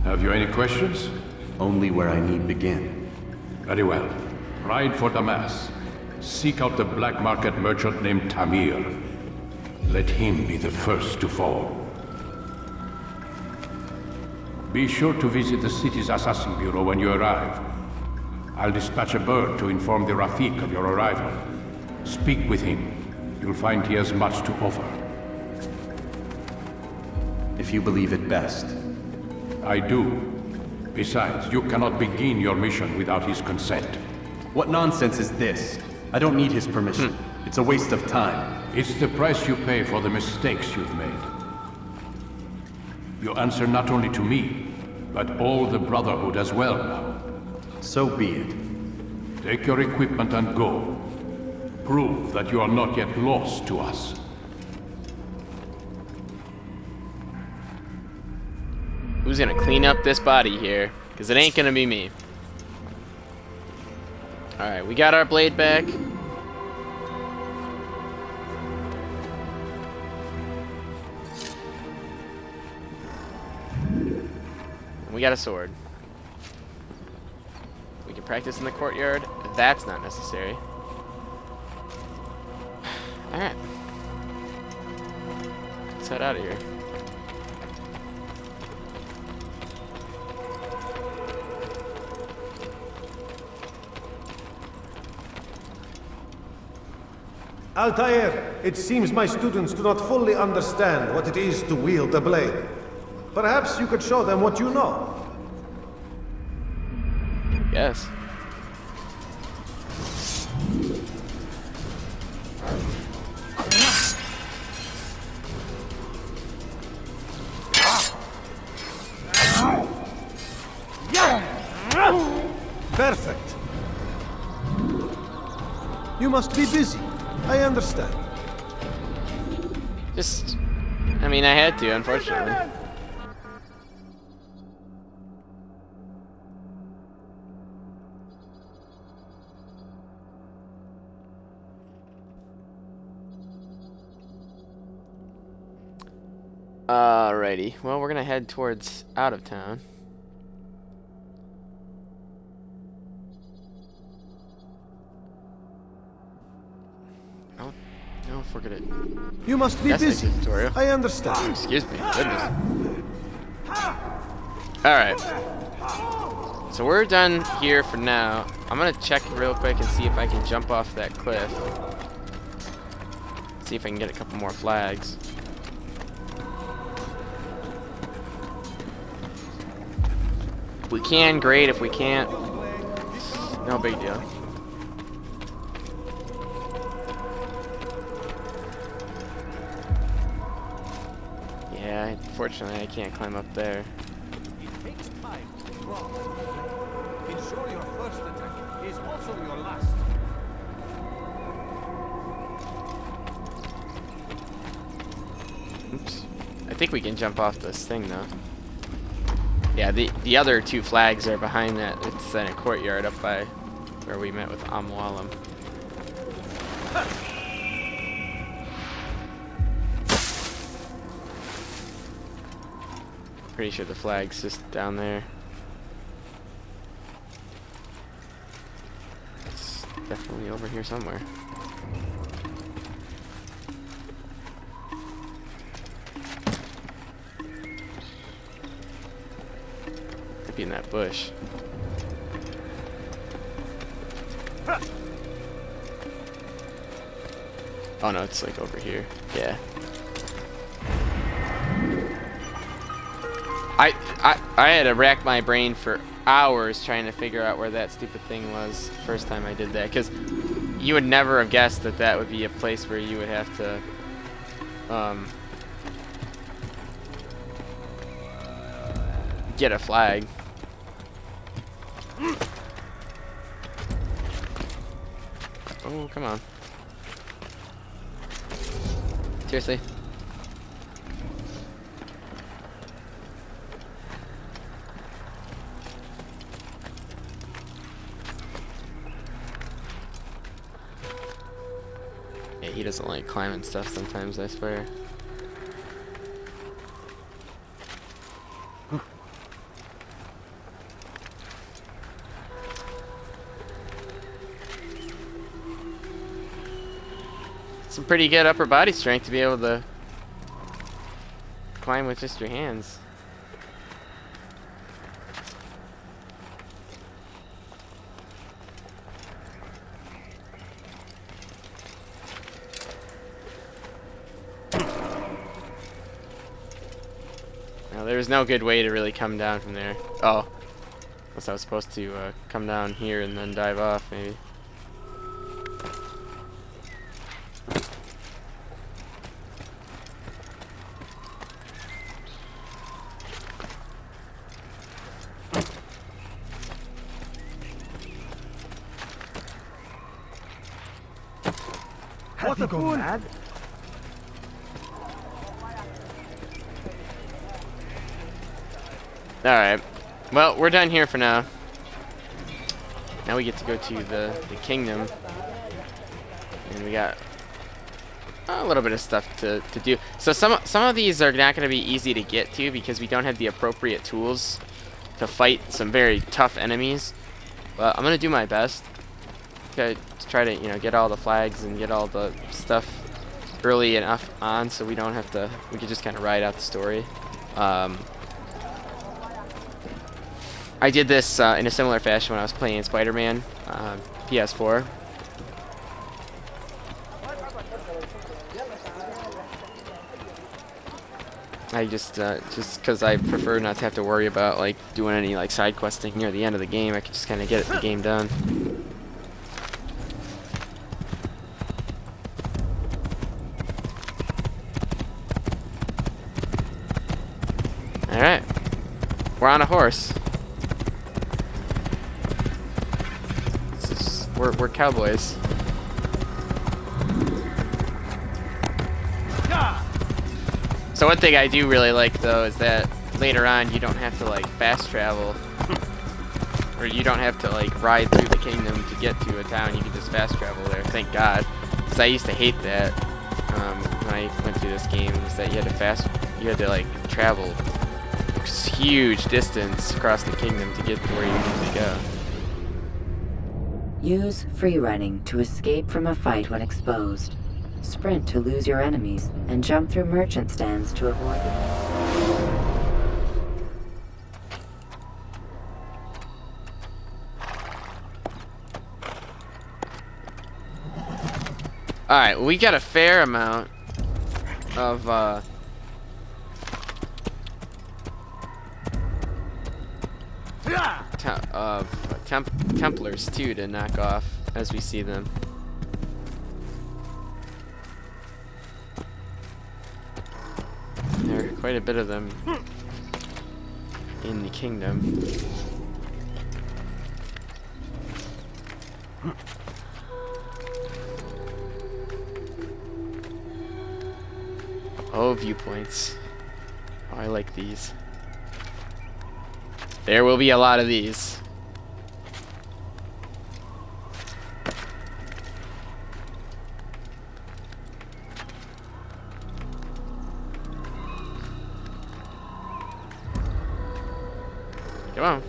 Have you any questions? Only where I need begin. Very well. Ride for Damascus. Seek out the black market merchant named Tamir. Let him be the first to fall. Be sure to visit the city's assassin bureau when you arrive. I'll dispatch a bird to inform the Rafiq of your arrival. Speak with him. You'll find he has much to offer. If you believe it best. I do. Besides, you cannot begin your mission without his consent. What nonsense is this? I don't need his permission. It's a waste of time. It's the price you pay for the mistakes you've made. You answer not only to me, but all the Brotherhood as well now. So be it. Take your equipment and go. Prove that you are not yet lost to us. Who's gonna clean up this body here? Because it ain't gonna be me. Alright, we got our blade back. We got a sword. We can practice in the courtyard. That's not necessary. Alright. Let's head out of here. Altair, it seems my students do not fully understand what it is to wield a blade. Perhaps you could show them what you know. Yes. Perfect. You must be busy. I understand. I mean, I had to, unfortunately. Alrighty, well, we're gonna head towards out of town. No, forget it. You must be busy. I understand. Excuse me, goodness. Alright. So we're done here for now. I'm gonna check real quick and see if I can jump off that cliff. See if I can get a couple more flags. If we can, great. If we can't, no big deal. Yeah, unfortunately I can't climb up there. It takes time to draw. Ensure your first attack is also your last. Oops. I think we can jump off this thing though. Yeah, the other two flags are behind that. It's in a courtyard up by where we met with Amwalam. Pretty sure the flag's just down there. It's definitely over here somewhere. Could be in that bush. Oh no, it's like over here. Yeah. I had to rack my brain for hours trying to figure out where that stupid thing was first time I did that, because you would never have guessed that that would be a place where you would have to get a flag. Oh, come on. Seriously? Yeah, he doesn't like climbing stuff sometimes, I swear. Some pretty good upper body strength to be able to climb with just your hands. Now, there's no good way to really come down from there. Oh, unless I was supposed to come down here and then dive off, maybe. What the fool? Alright. Well, we're done here for now. Now we get to go to the kingdom. And we got a little bit of stuff to do. So some of these are not going to be easy to get to because we don't have the appropriate tools to fight some very tough enemies. But I'm going to do my best to try to, you know, get all the flags and get all the stuff early enough on so we don't have to, we can just kind of ride out the story. I did this in a similar fashion when I was playing Spider-Man PS4. I just because I prefer not to have to worry about like doing any like side questing near the end of the game. I can just kind of get the game done. All right, we're on a horse. We're cowboys. So one thing I do really like though is that later on you don't have to like fast travel, or you don't have to like ride through the kingdom to get to a town. You can just fast travel there. Thank God, because I used to hate that when I went through this game. Was that you had to like travel huge distance across the kingdom to get to where you need to go. Use free running to escape from a fight when exposed. Sprint to lose your enemies, and jump through merchant stands to avoid them. Alright, we got a fair amount of Templars too to knock off as we see them. There are quite a bit of them in the kingdom. Oh, viewpoints. Oh, I like these. There will be a lot of these. Come on.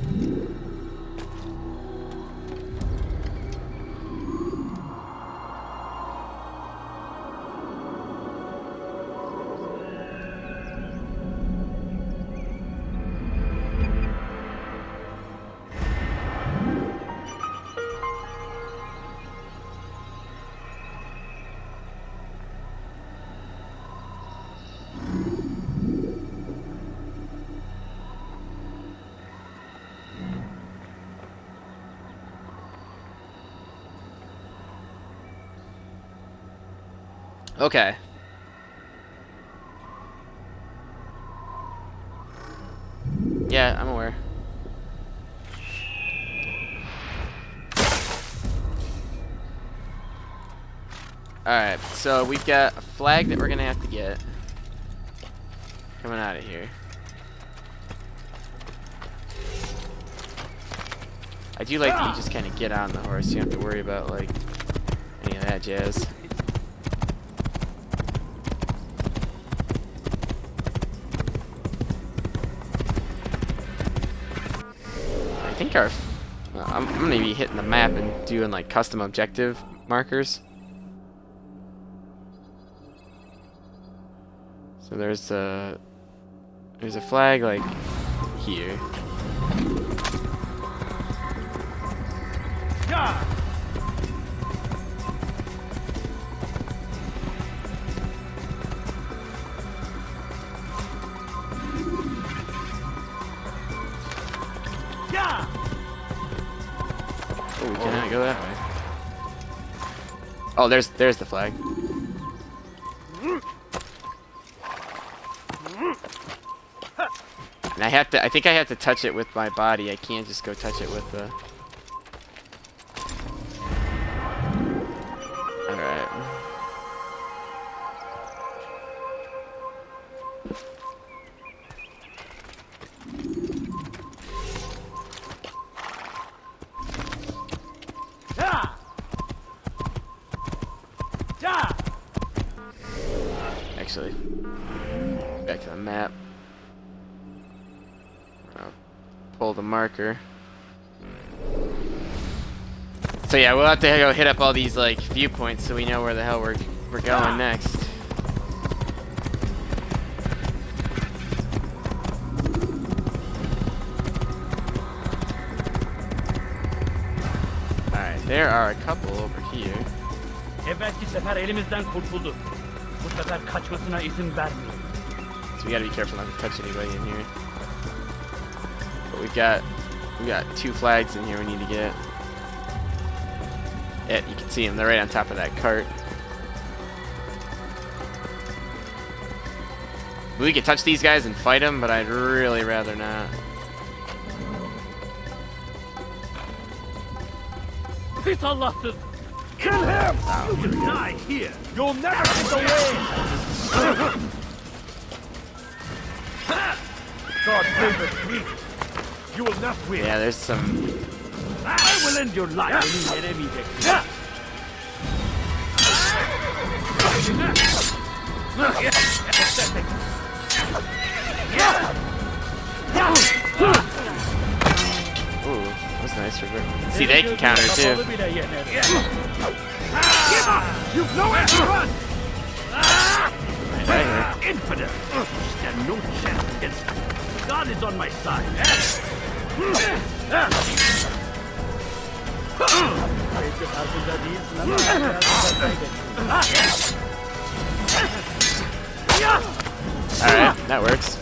Okay. Yeah, I'm aware. Alright, so we've got a flag that we're gonna have to get. Coming out of here. I do like that you just kind of get on the horse. You don't have to worry about, like, any of that jazz. I think I'm gonna be hitting the map and doing like custom objective markers. So there's a flag like here. Yeah. Oh, we cannot go that way. Oh, there's the flag. And I think I have to touch it with my body. I can't just go touch it with the... Alright. Actually, back to the map. I'll pull the marker. So yeah, we'll have to go hit up all these like viewpoints so we know where the hell we're going next. Alright, there are a couple over here. Evvelki sefer elimizden kurtuldu. Bu sefer kaçmasına izin vermeyin. So we gotta be careful not to touch anybody in here. But we got two flags in here we need to get. Yeah, you can see them. They're right on top of that cart. We could touch these guys and fight them, but I'd really rather not. Pis Allahsız! Kill him! You will die here! You'll never get away! God favors me! You will not win! Yeah, there's some... I will end your life! Ooh, that's nice. See, they can counter too. Give up! You've nowhere to run! Right here. Infidel! You stand no chance against me. God is on my side. Alright, that works.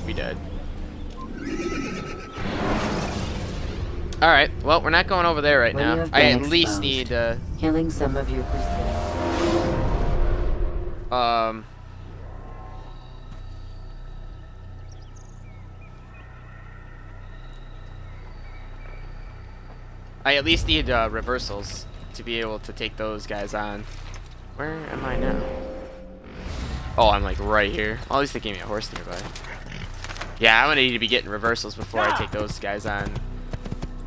We dead. Alright, well, we're not going over there right now. I at least need, killing some of your I at least need reversals to be able to take those guys on. Where am I now? Oh, I'm like right here. At least they gave me a horse nearby. Yeah, I'm gonna need to be getting reversals before I take those guys on.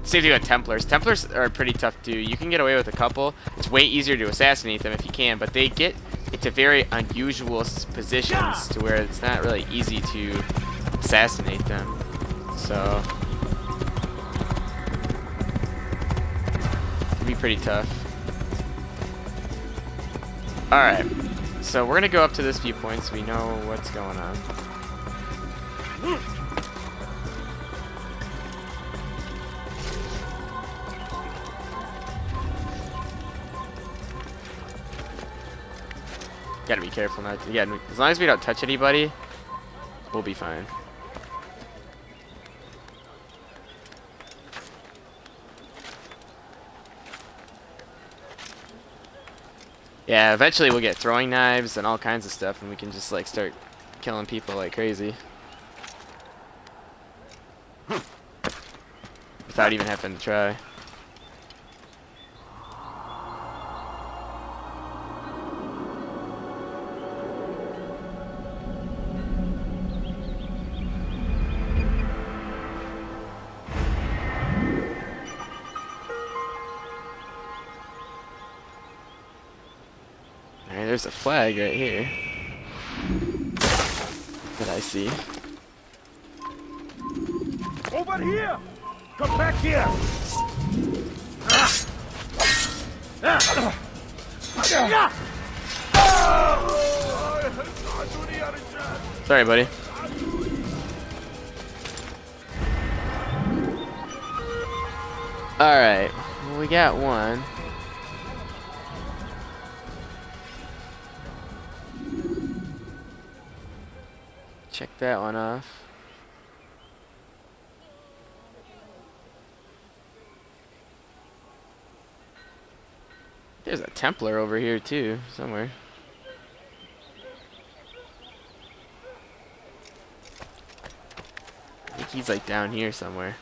Same thing with Templars. Templars are pretty tough too. You can get away with a couple. It's way easier to assassinate them if you can, but they get into very unusual positions to where it's not really easy to assassinate them. So it'd be pretty tough. Alright, so we're gonna go up to this viewpoint so we know what's going on. Gotta be careful not to. Yeah, as long as we don't touch anybody, we'll be fine. Yeah, eventually we'll get throwing knives and all kinds of stuff, and we can just like start killing people like crazy without even having to try. There's a flag right here that I see. Over here! Come back here! Sorry, buddy. Alright, well, we got one. Check that one off. There's a Templar over here too, somewhere. I think he's like down here somewhere.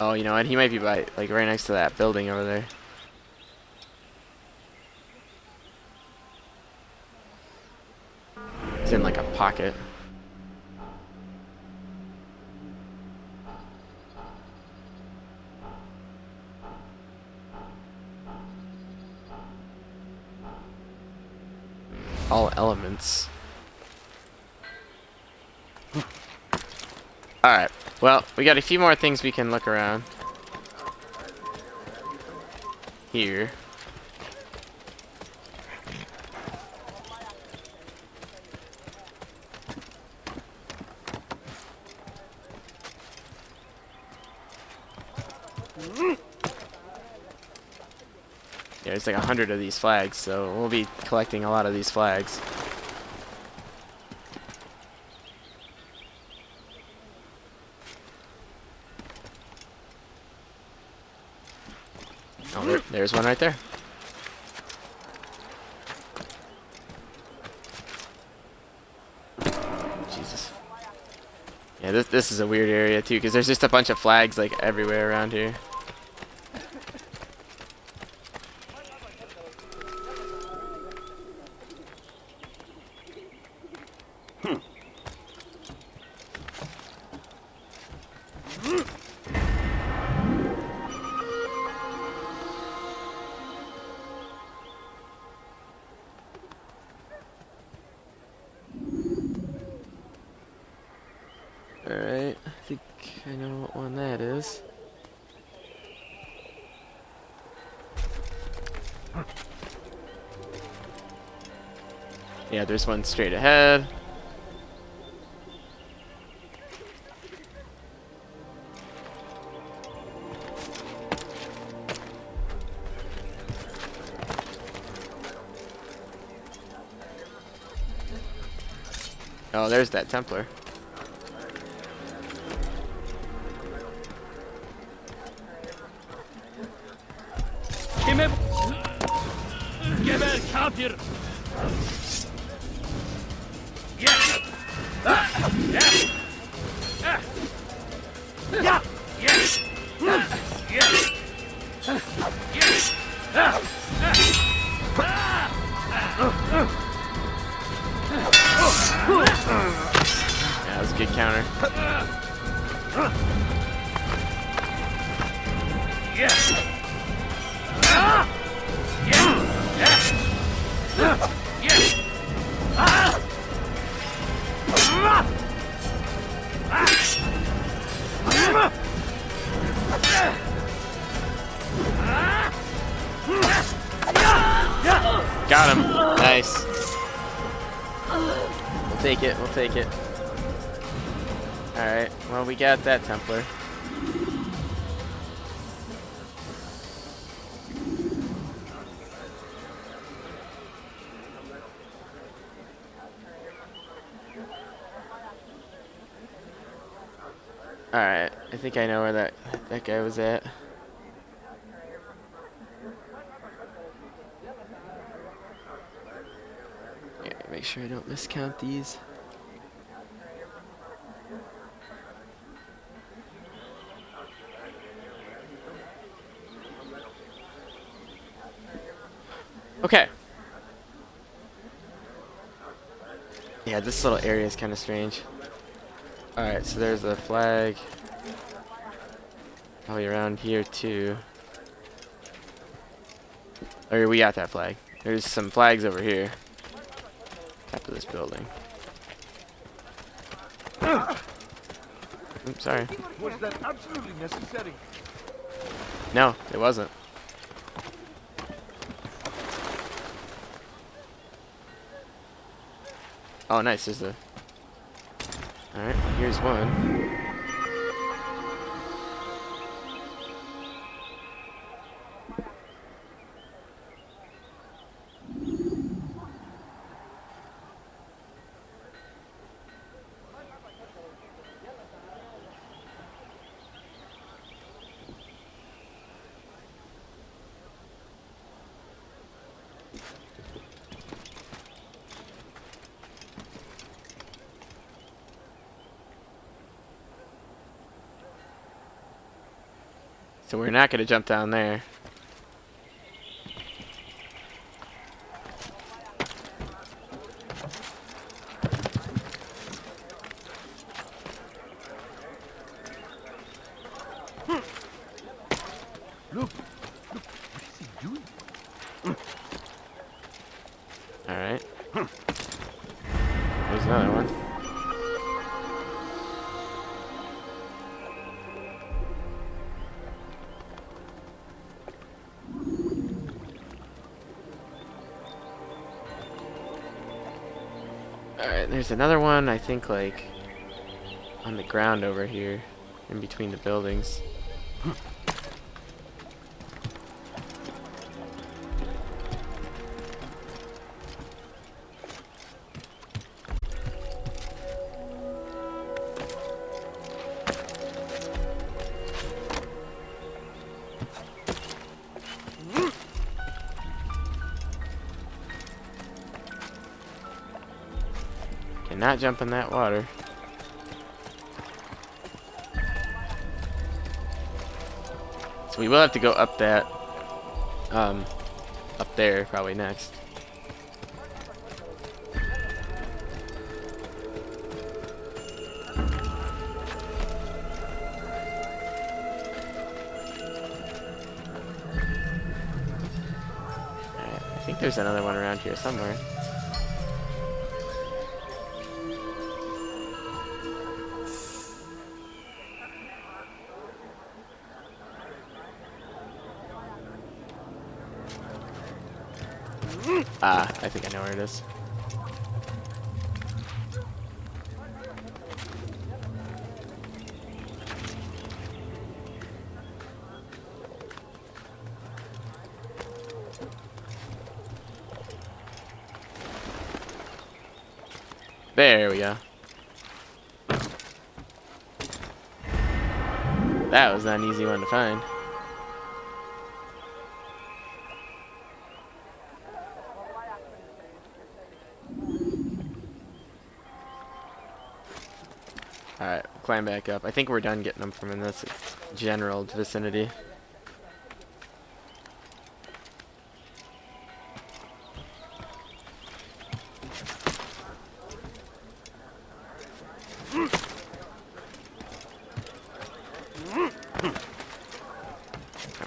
Oh, you know what? He might be by, like, right next to that building over there. It's in like a pocket. All elements. Alright, well, we got a few more things we can look around here. Yeah, there's like 100 of these flags, so we'll be collecting a lot of these flags. Oh, there's one right there. Jesus. Yeah, this is a weird area too, because there's just a bunch of flags like everywhere around here. I know what one that is. Yeah, there's one straight ahead. Oh, there's that Templar. Counter. Yeah, that was a good counter. Got him. Nice. We'll take it. We'll take it. Alright. Well, we got that Templar. Alright. I think I know where that guy was at. Make sure I don't miscount these. Okay. Yeah, this little area is kind of strange. Alright, so there's a flag. Probably around here too. Or we got that flag. There's some flags over here. Top of this building. Oops, sorry. Was that absolutely necessary? No, it wasn't. Oh, nice. There's the. Alright, here's one. So we're not going to jump down there. Look, what is he doing? All right. There's another one. Alright, there's another one, I think, like, on the ground over here, in between the buildings. Cannot jump in that water. So we will have to go up that, up there probably next. Alright, I think there's another one around here somewhere. Ah, I think I know where it is. There we go. That was not an easy one to find. Alright, climb back up. I think we're done getting them from in this general vicinity.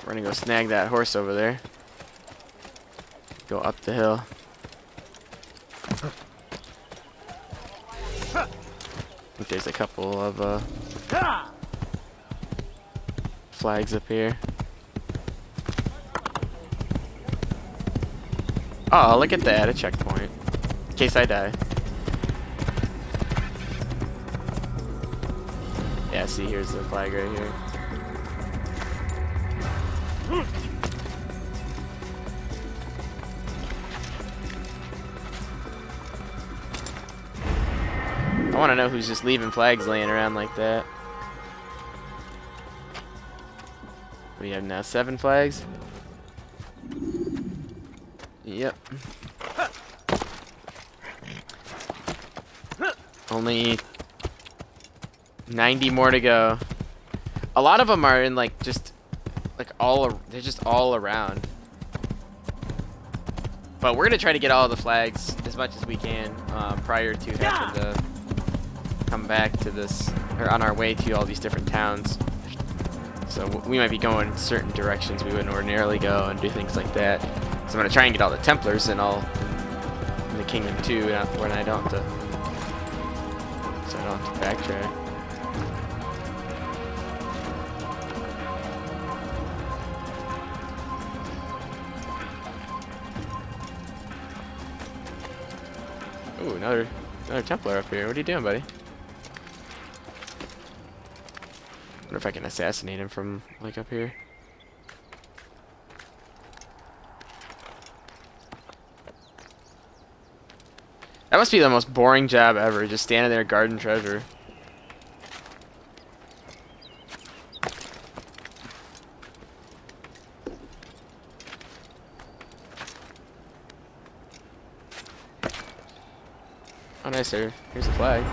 We're gonna go snag that horse over there. Go up the hill. I think there's a couple of flags up here. Oh, look at that, a checkpoint. In case I die. Yeah, see, here's the flag right here. I want to know who's just leaving flags laying around like that. We have now 7 flags. Yep. Only 90 more to go. A lot of them are in like just like they're just all around. But we're gonna try to get all the flags as much as we can prior to having to come back to this, or on our way to all these different towns. So we might be going in certain directions we wouldn't ordinarily go and do things like that. So I'm gonna try and get all the Templars and all in the kingdom too, when I don't have to. So I don't have to backtrack. Ooh, another Templar up here. What are you doing, buddy? Wonder if I can assassinate him from like up here. That must be the most boring job ever, just standing there guarding treasure. Oh, nice, sir. Here's the flag.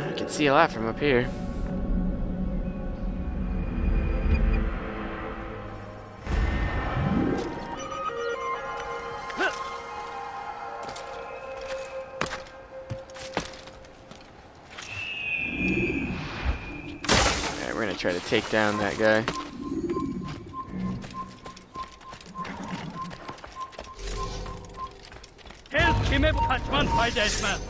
I can see a lot from up here. We're gonna try to take down that guy. Help him catch man by this man.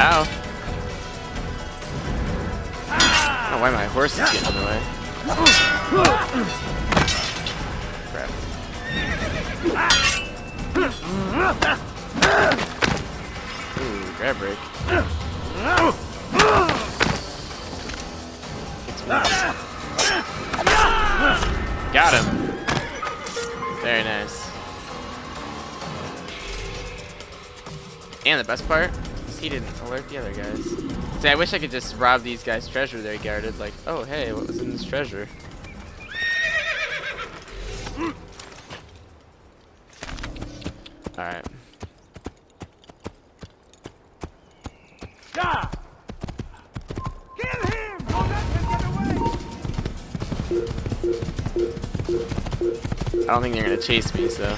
Ow. I don't know why my horse is getting in the way. Crap. Ooh, grab break. Got him. Very nice. And the best part is he didn't alert the other guys. See, I wish I could just rob these guys' treasure they guarded. Like, oh hey, what was in this treasure? Alright. Yeah! Kill him! Don't let him get away! I don't think they're gonna chase me, so.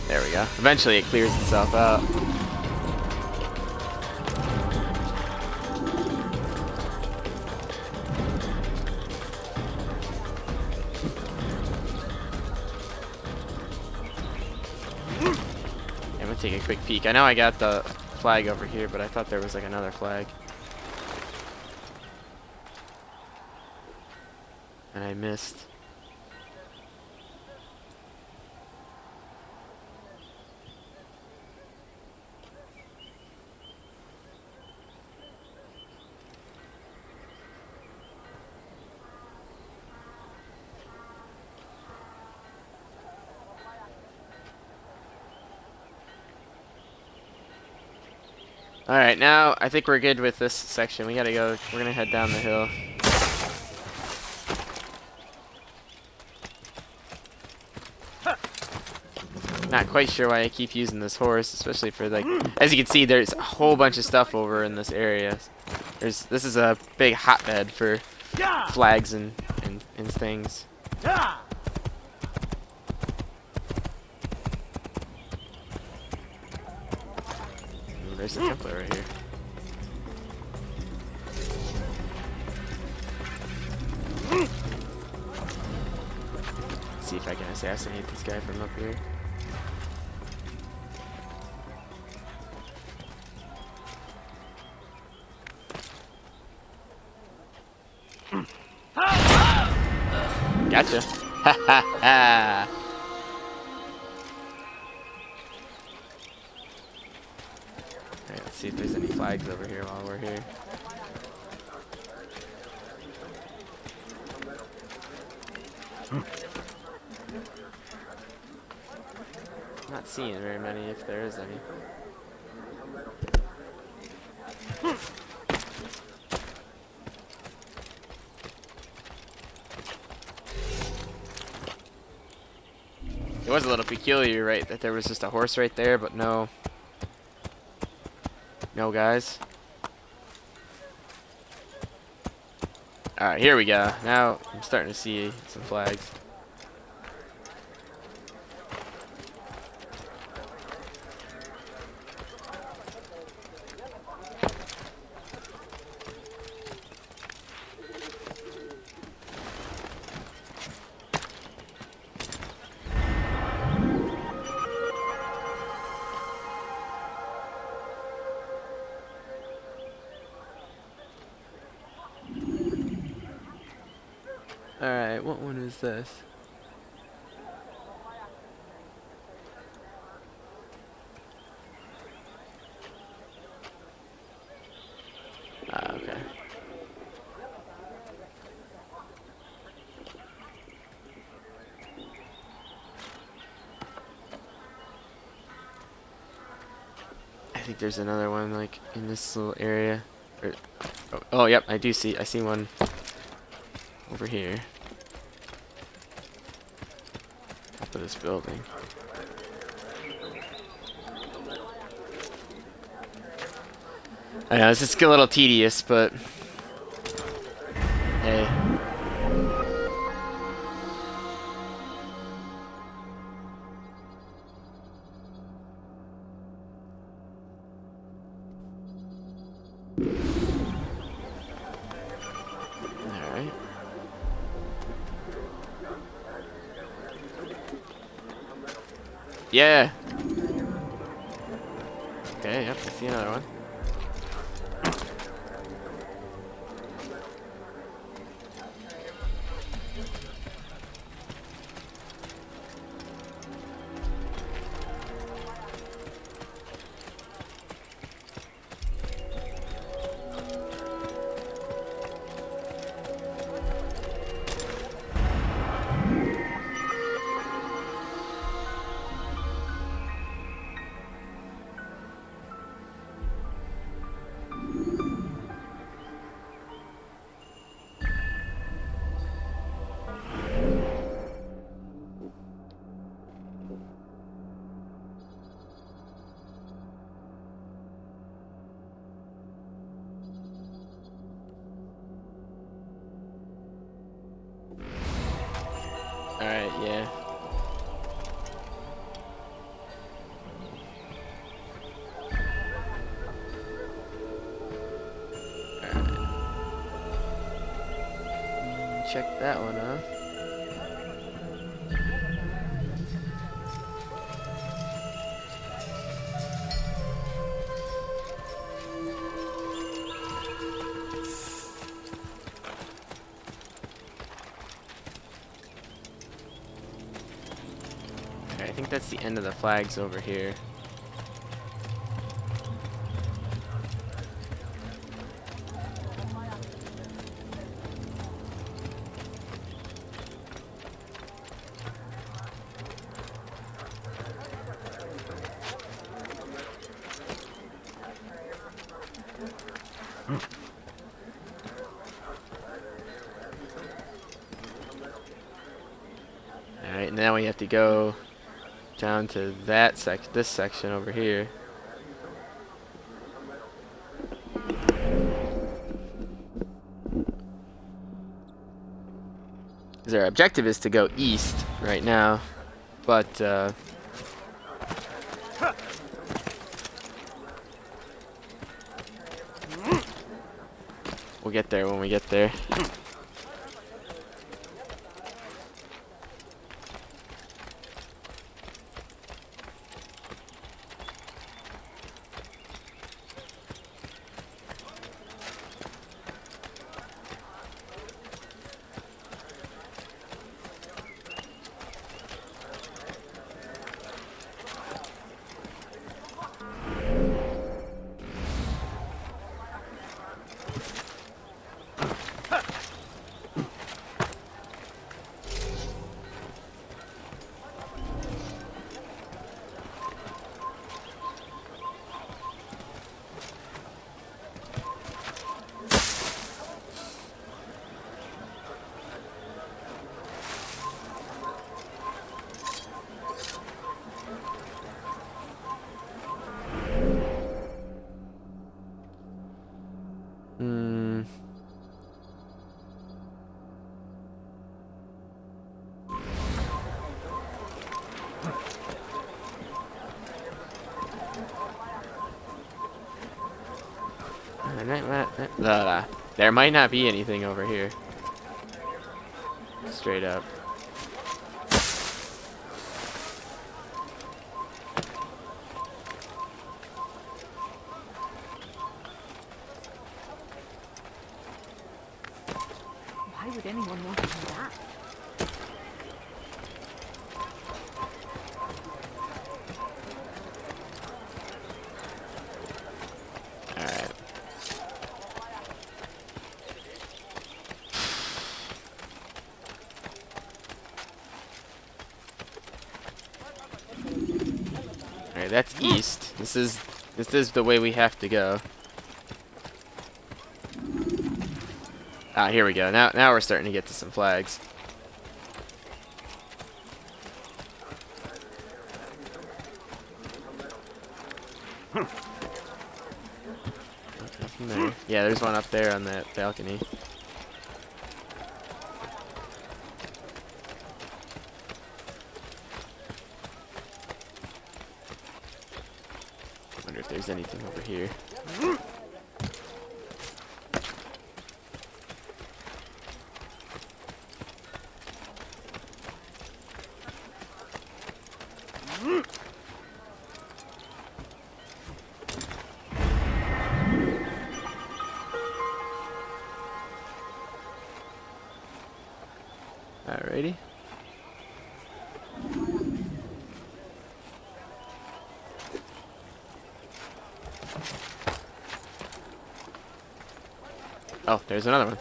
There we go. Eventually it clears itself out. I'm gonna take a quick peek. I know I got the flag over here, but I thought there was like another flag. And I missed. Alright, now I think we're good with this section. We gotta go. We're gonna head down the hill. Not quite sure why I keep using this horse, especially for like, as you can see, there's a whole bunch of stuff over in this area. This is a big hotbed for flags and things. Ooh, there's a Templar right here. Let's see if I can assassinate this guy from up here. Gotcha. Ha ha ha. Alright, let's see if there's any flags over here while we're here. Not seeing very many, if there is any. It was a little peculiar, right, that there was just a horse right there, but no guys. Alright, here we go. Now I'm starting to see some flags. Alright, what one is this? Ah, okay. I think there's another one like in this little area. Oh, yep, I see one over here. Top of this building. I know, it's just a little tedious, but hey. Alright. Yeah. Okay, yep, I see another one. Alright, yeah. Check that one off. I think that's the end of the flags over here. Alright, now we have to go down to this section over here. Because our objective is to go east right now, but we'll get there when we get there. There might not be anything over here. Straight up. Why would anyone want to do that? Alright. Alright, that's east. This is the way we have to go. Ah, here we go. Now we're starting to get to some flags. There. Yeah, there's one up there on that balcony. Wonder if there's anything over here. Alrighty. Oh, there's another one.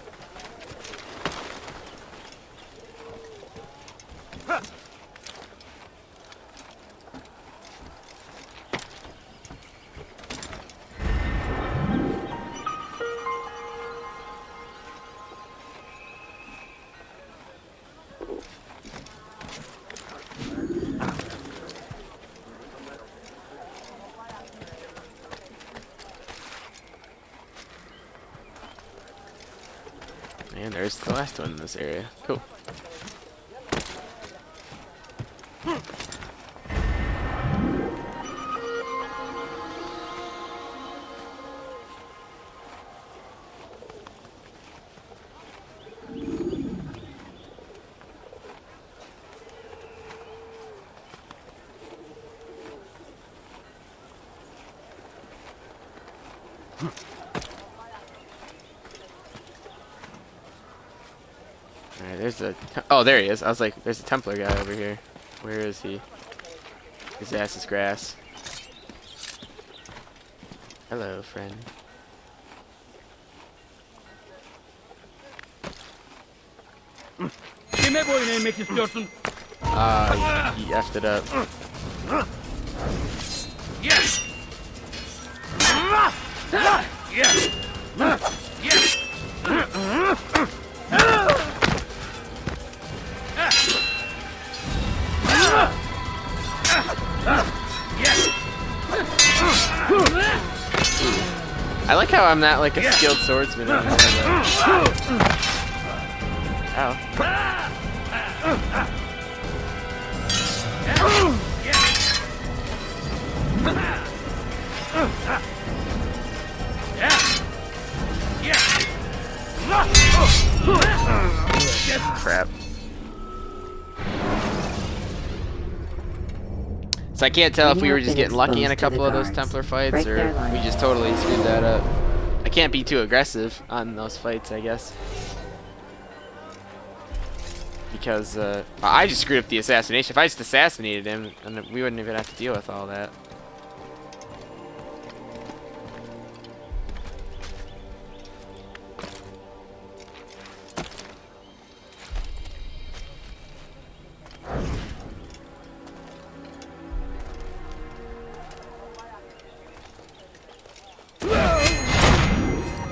And there's the last one in this area. Cool. Alright, there's a... Oh, there he is. I was like, there's a Templar guy over here. Where is he? His ass is grass. Hello, friend. Give me boy name, make it certain. Ah, he effed it up. Yes. Yes. Yes. I like how I'm not like a skilled swordsman anymore, though. Ow. Crap. So I can't tell if we were just getting lucky in a couple of those Templar fights, or we just totally screwed that up. I can't be too aggressive on those fights, I guess. Because I just screwed up the assassination. If I just assassinated him, then we wouldn't even have to deal with all that.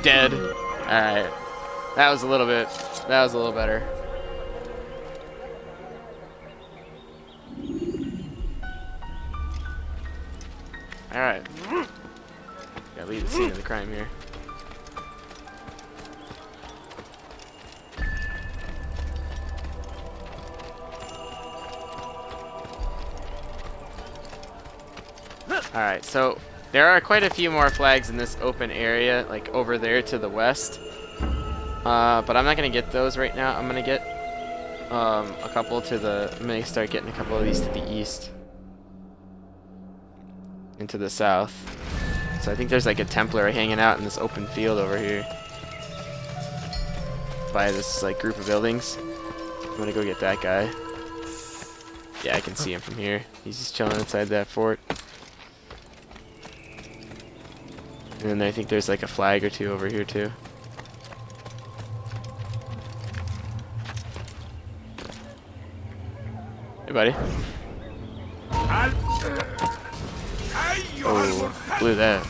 Dead. Alright. That was a little bit. That was a little better. Alright. Gotta leave the scene of the crime here. Alright, so there are quite a few more flags in this open area, like over there to the west. But I'm not gonna get those right now. I'm gonna get a couple to the. I'm gonna start getting a couple of these to the east, and to the south. So I think there's like a Templar hanging out in this open field over here, by this like group of buildings. I'm gonna go get that guy. Yeah, I can see him from here. He's just chilling inside that fort. And then I think there's like a flag or two over here too. Hey, buddy. Oh, blew that.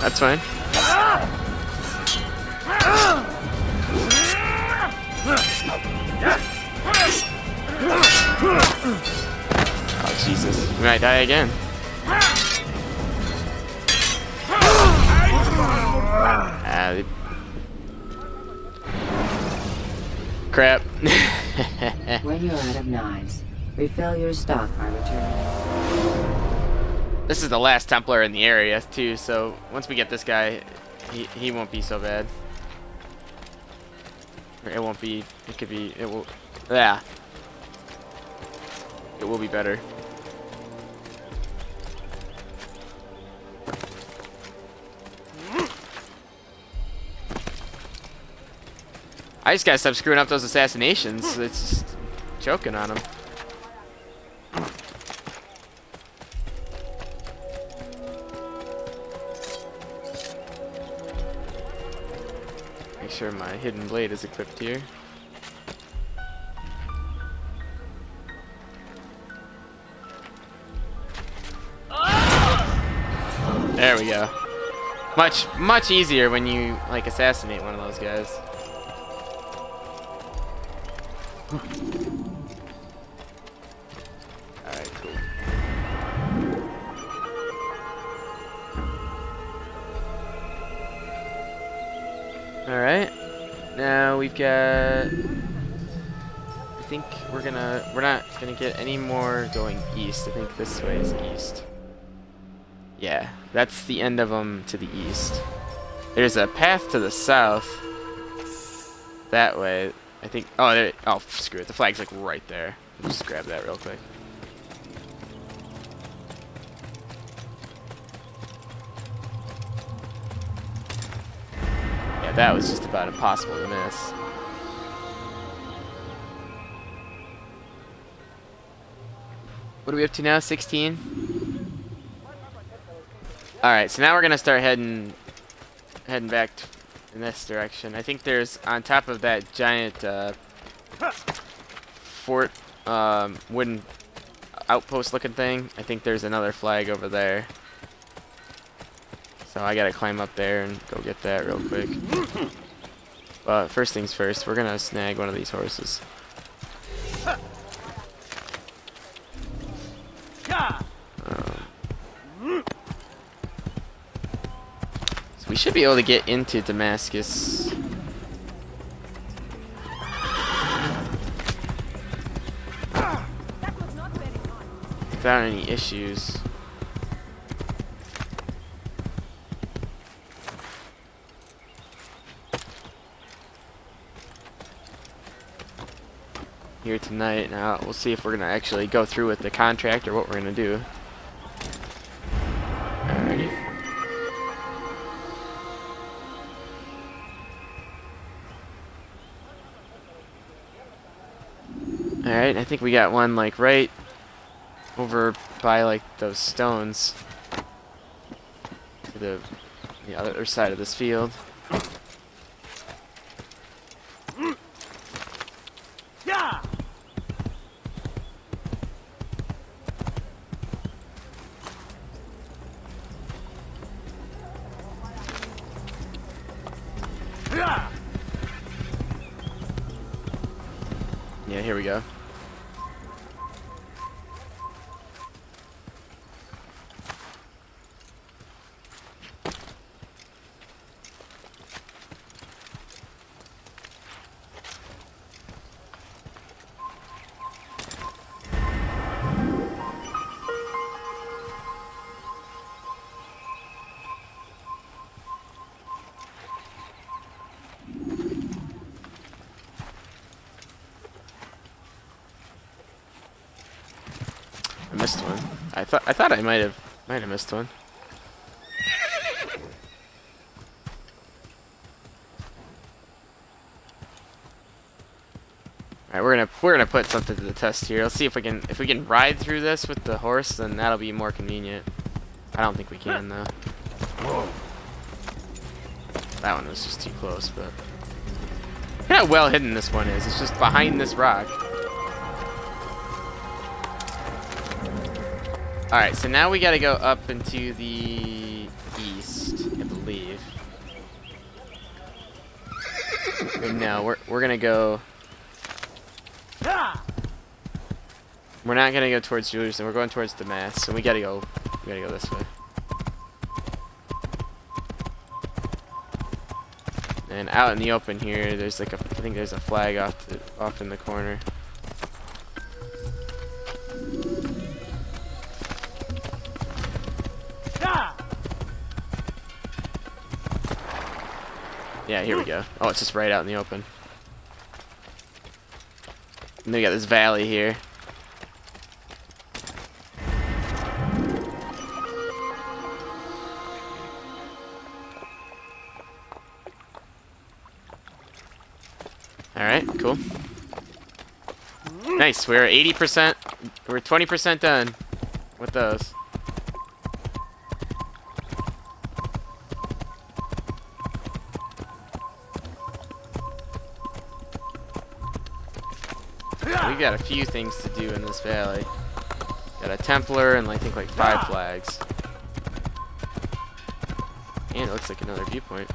That's fine. Oh, Jesus. We might die again. Crap. When you're out of knives, refill your stock by returning. This is the last Templar in the area too, so once we get this guy, he won't be so bad. Or it won't be. It could be. It will. Yeah. It will be better. I just gotta stop screwing up those assassinations. It's just choking on them. Make sure my hidden blade is equipped here. There we go. Much easier when you like assassinate one of those guys. Alright. Now we've got... I think we're not gonna get any more going east. I think this way is east. Yeah, that's the end of them to the east. There's a path to the south. That way. I think... Oh, there... Oh, screw it. The flag's like right there. Just grab that real quick. Yeah, that was just about impossible to miss. What are we up to now? 16? Alright, so now we're gonna start heading back in this direction. I think there's, on top of that giant fort, wooden outpost looking thing, I think there's another flag over there. So I gotta climb up there and go get that real quick. But first things first, we're gonna snag one of these horses. So we should be able to get into Damascus. Without any issues. Here tonight. Now we'll see if we're gonna actually go through with the contract or what we're gonna do. Alrighty. Alright, I think we got one like right over by like those stones to the other side of this field. Yeah, here we go. I missed one. I thought I might have missed one. All right, we're gonna put something to the test here. Let's see if we can ride through this with the horse, then that'll be more convenient. I don't think we can though. Whoa. That one was just too close, but look how well hidden this one is. It's just behind this rock. Alright, so now we gotta go up into the east, I believe. But no, we're gonna go... We're not gonna go towards Jerusalem, we're going towards Damascus, so we gotta go this way. And out in the open here, there's like I think there's a flag off in the corner. Yeah, here we go. Oh, it's just right out in the open. And then we got this valley here. Alright, cool. Nice, we're 80%, we're 20% done with those. We've got a few things to do in this valley. Got a Templar and I think like 5 flags. And it looks like another viewpoint.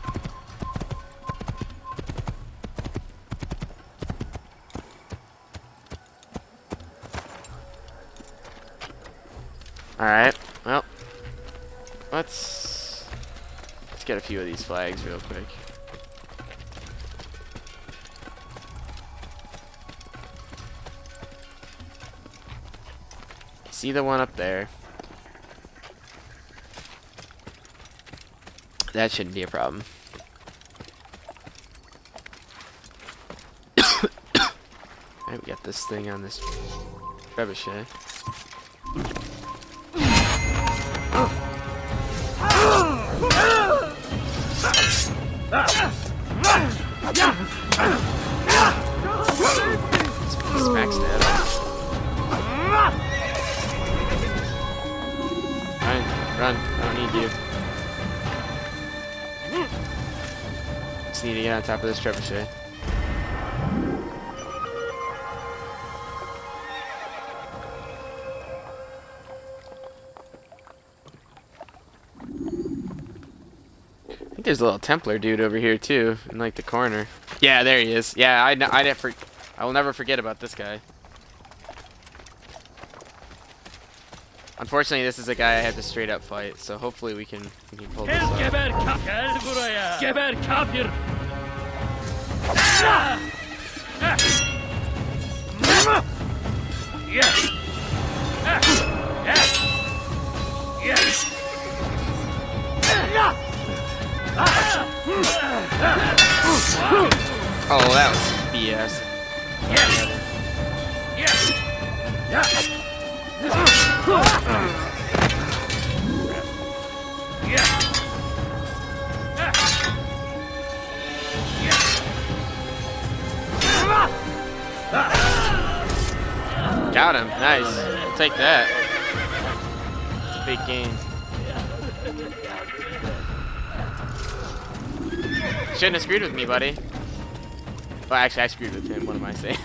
Alright, well, let's get a few of these flags real quick. see the one up there. That shouldn't be a problem. Alright, we got this thing on this trebuchet. Smack stab. Fine, run. I don't need you. Just need to get on top of this trebuchet. I think there's a little Templar dude over here too, in like the corner. Yeah, there he is. Yeah, I will never forget about this guy. Unfortunately, this is a guy I had to straight up fight, so hopefully we can pull this off. Oh, that was BS. Got him. Nice. I'll take that. It's a big game. Shouldn't have screwed with me, buddy. Well, actually, I screwed with him. What am I saying?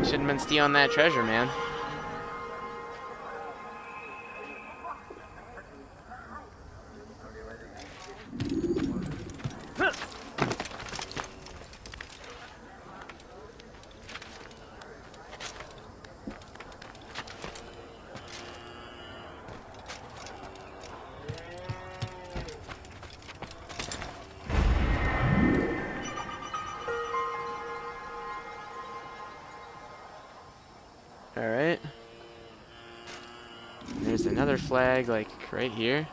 Shouldn't have been stealing that treasure, man. Alright. There's another flag, like, right here.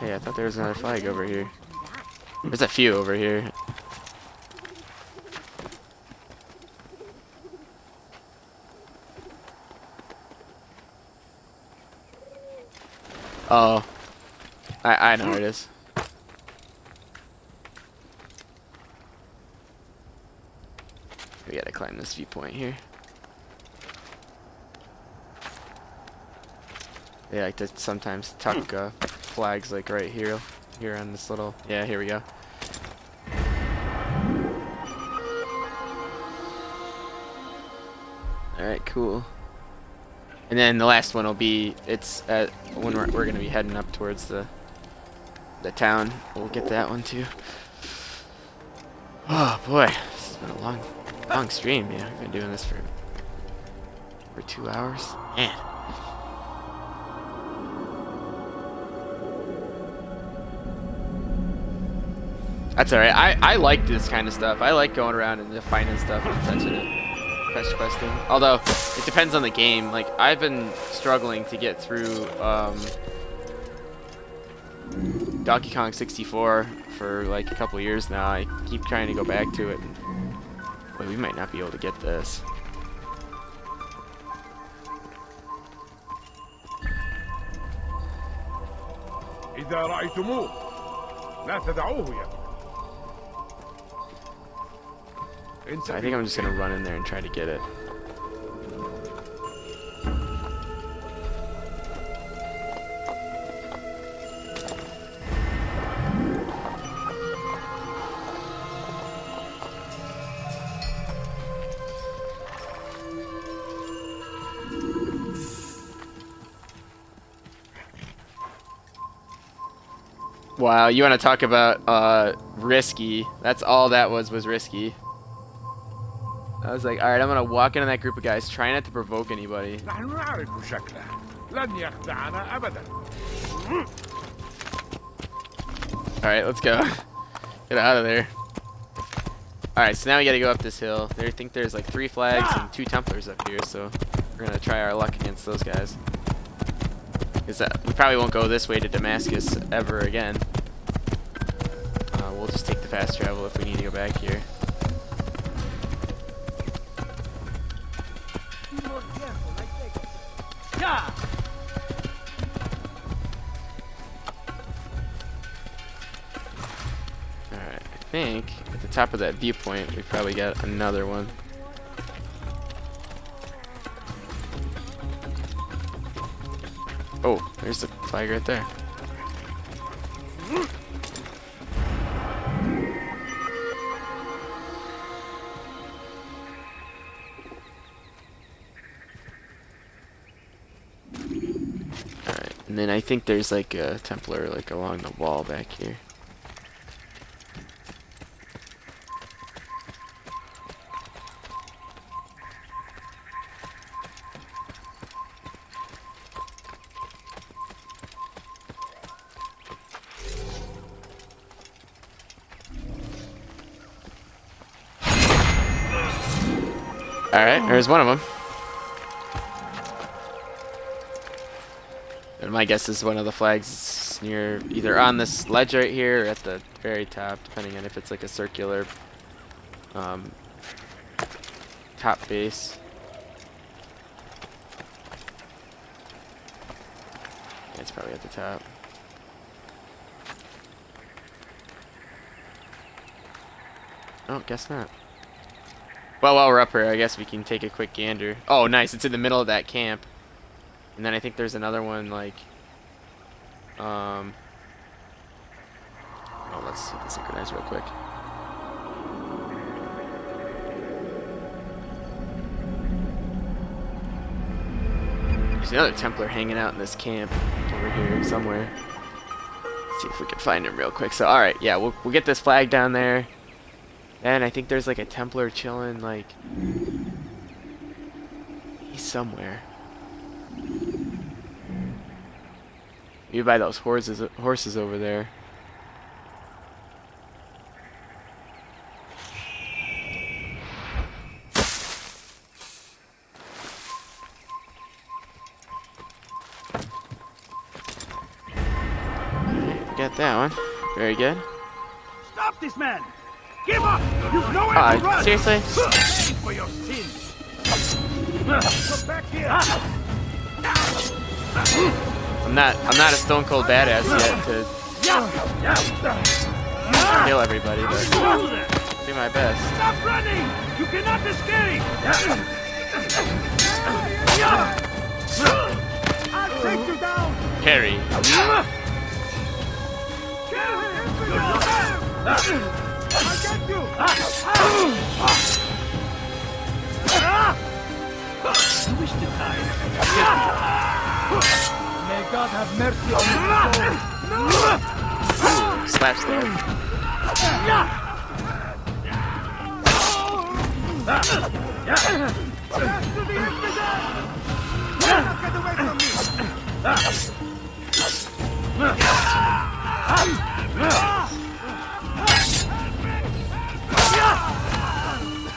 Hey, I thought there was another flag over here. There's a few over here. Oh. I know where it is. We gotta climb this viewpoint here. They like to sometimes tuck flags like right here on this little. Yeah, here we go. All right, cool. And then the last one will be when we're gonna be heading up towards the town. We'll get that one too. Oh boy, this has been a long stream. Yeah, we've been doing this for 2 hours. Man. That's alright. I like this kind of stuff. I like going around and just finding stuff and touching it. Questing. Although, it depends on the game. Like, I've been struggling to get through Donkey Kong 64 for like a couple years now. I keep trying to go back to it. And, boy, we might not be able to get this. إذا رأيتموه لا تدعوه So I think I'm just gonna run in there and try to get it. Wow, you want to talk about risky? That's all that was risky. I was like, all right, I'm gonna walk into that group of guys, try not to provoke anybody. All right, let's go. Get out of there. All right, so now we got to go up this hill. I think there's like 3 flags and 2 Templars up here, so we're gonna try our luck against those guys. Because we probably won't go this way to Damascus ever again. We'll just take the fast travel if we need to go back here. Alright, I think at the top of that viewpoint we probably got another one. Oh, there's the flag right there. Alright, and then I think there's like a Templar like along the wall back here. Alright, there's one of them. And my guess is one of the flags near either on this ledge right here or at the very top, depending on if it's like a circular top base. Yeah, it's probably at the top. Oh, guess not. Well, while we're up here, I guess we can take a quick gander. Oh, nice. It's in the middle of that camp. And then I think there's another one, like... Oh, let's hit the synchronize real quick. There's another Templar hanging out in this camp over here somewhere. Let's see if we can find him real quick. So, alright, yeah, we'll get this flag down there. And I think there's like a Templar chilling, like, he's somewhere. Maybe by those horses over there. Got that one. Very good. Stop this man! Give up! You've nowhere to run! Seriously? Pay for your sins! Come back here! I'm not a stone cold badass yet to kill everybody, but I'll do my best. Stop running! You cannot escape! I'll take you down! Parry. I'll get you! You wish to die? May God have mercy on you. Slap stab.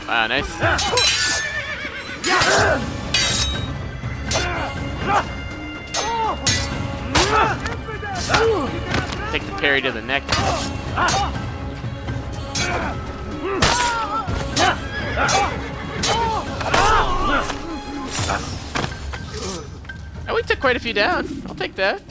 Wow, nice. Take the parry to the neck. Oh, we took quite a few down. I'll take that.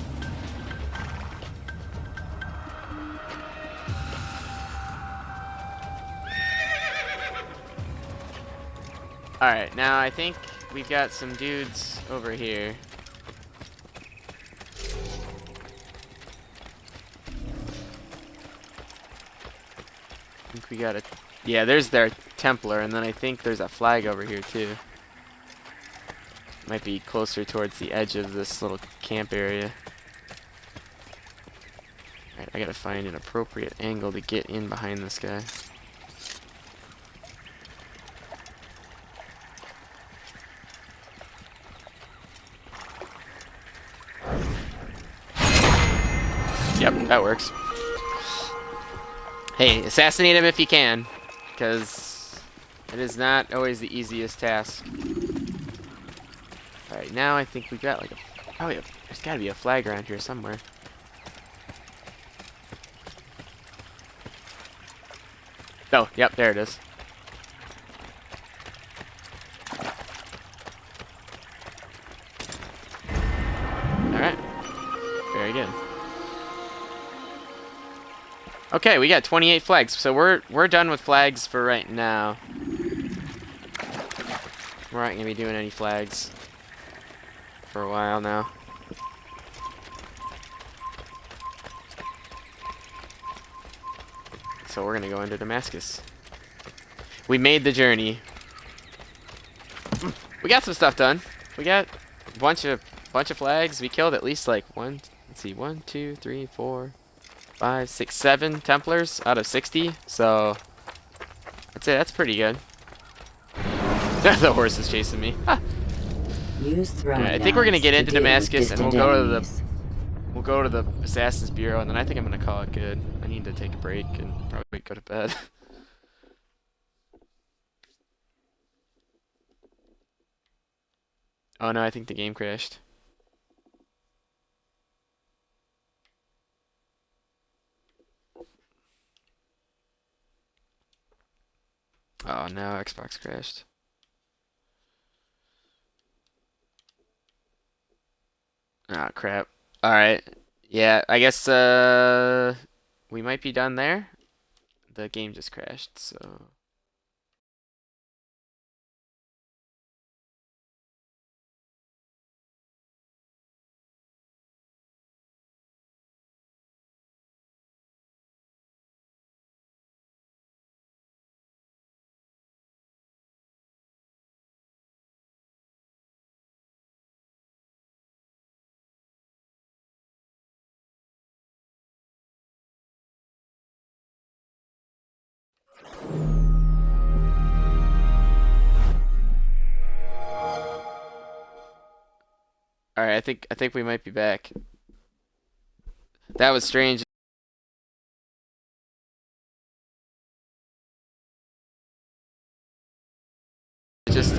Alright, now I think we've got some dudes over here. I think we got a... Yeah, there's their Templar, and then I think there's a flag over here too. Might be closer towards the edge of this little camp area. Alright, I gotta find an appropriate angle to get in behind this guy. Yep, that works. Hey, assassinate him if you can, because it is not always the easiest task. Alright, now I think we've got like there's gotta be a flag around here somewhere. Oh, yep, there it is. Alright. Very good. Okay, we got 28 flags, so we're done with flags for right now. We're not gonna be doing any flags for a while now. So we're gonna go into Damascus. We made the journey. We got some stuff done. We got a bunch of flags. We killed at least like 1, 2, 3, 4, 5, 6, 7 Templars out of 60. So I'd say that's pretty good. The horse is chasing me. I think we're gonna get into Damascus and we'll go to the Assassin's Bureau, and then I think I'm gonna call it good. I need to take a break and probably go to bed. Oh no, I think the game crashed. Oh no, Xbox crashed. Ah, crap. Alright. Yeah, I guess we might be done there. The game just crashed, so... Alright, I think we might be back. That was strange. Just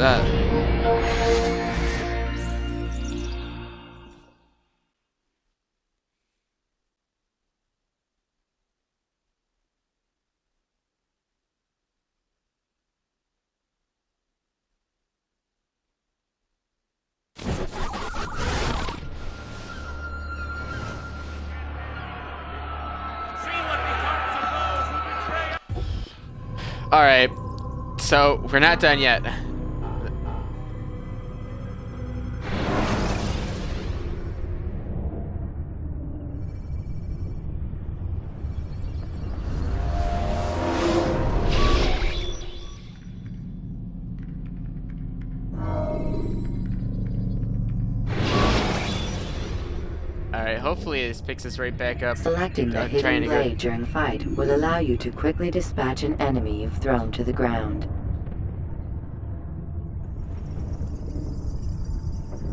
Alright, so we're not done yet. Alright, hopefully this picks us right back up. Selecting the hidden blade during fight will allow you to quickly dispatch an enemy you've thrown to the ground.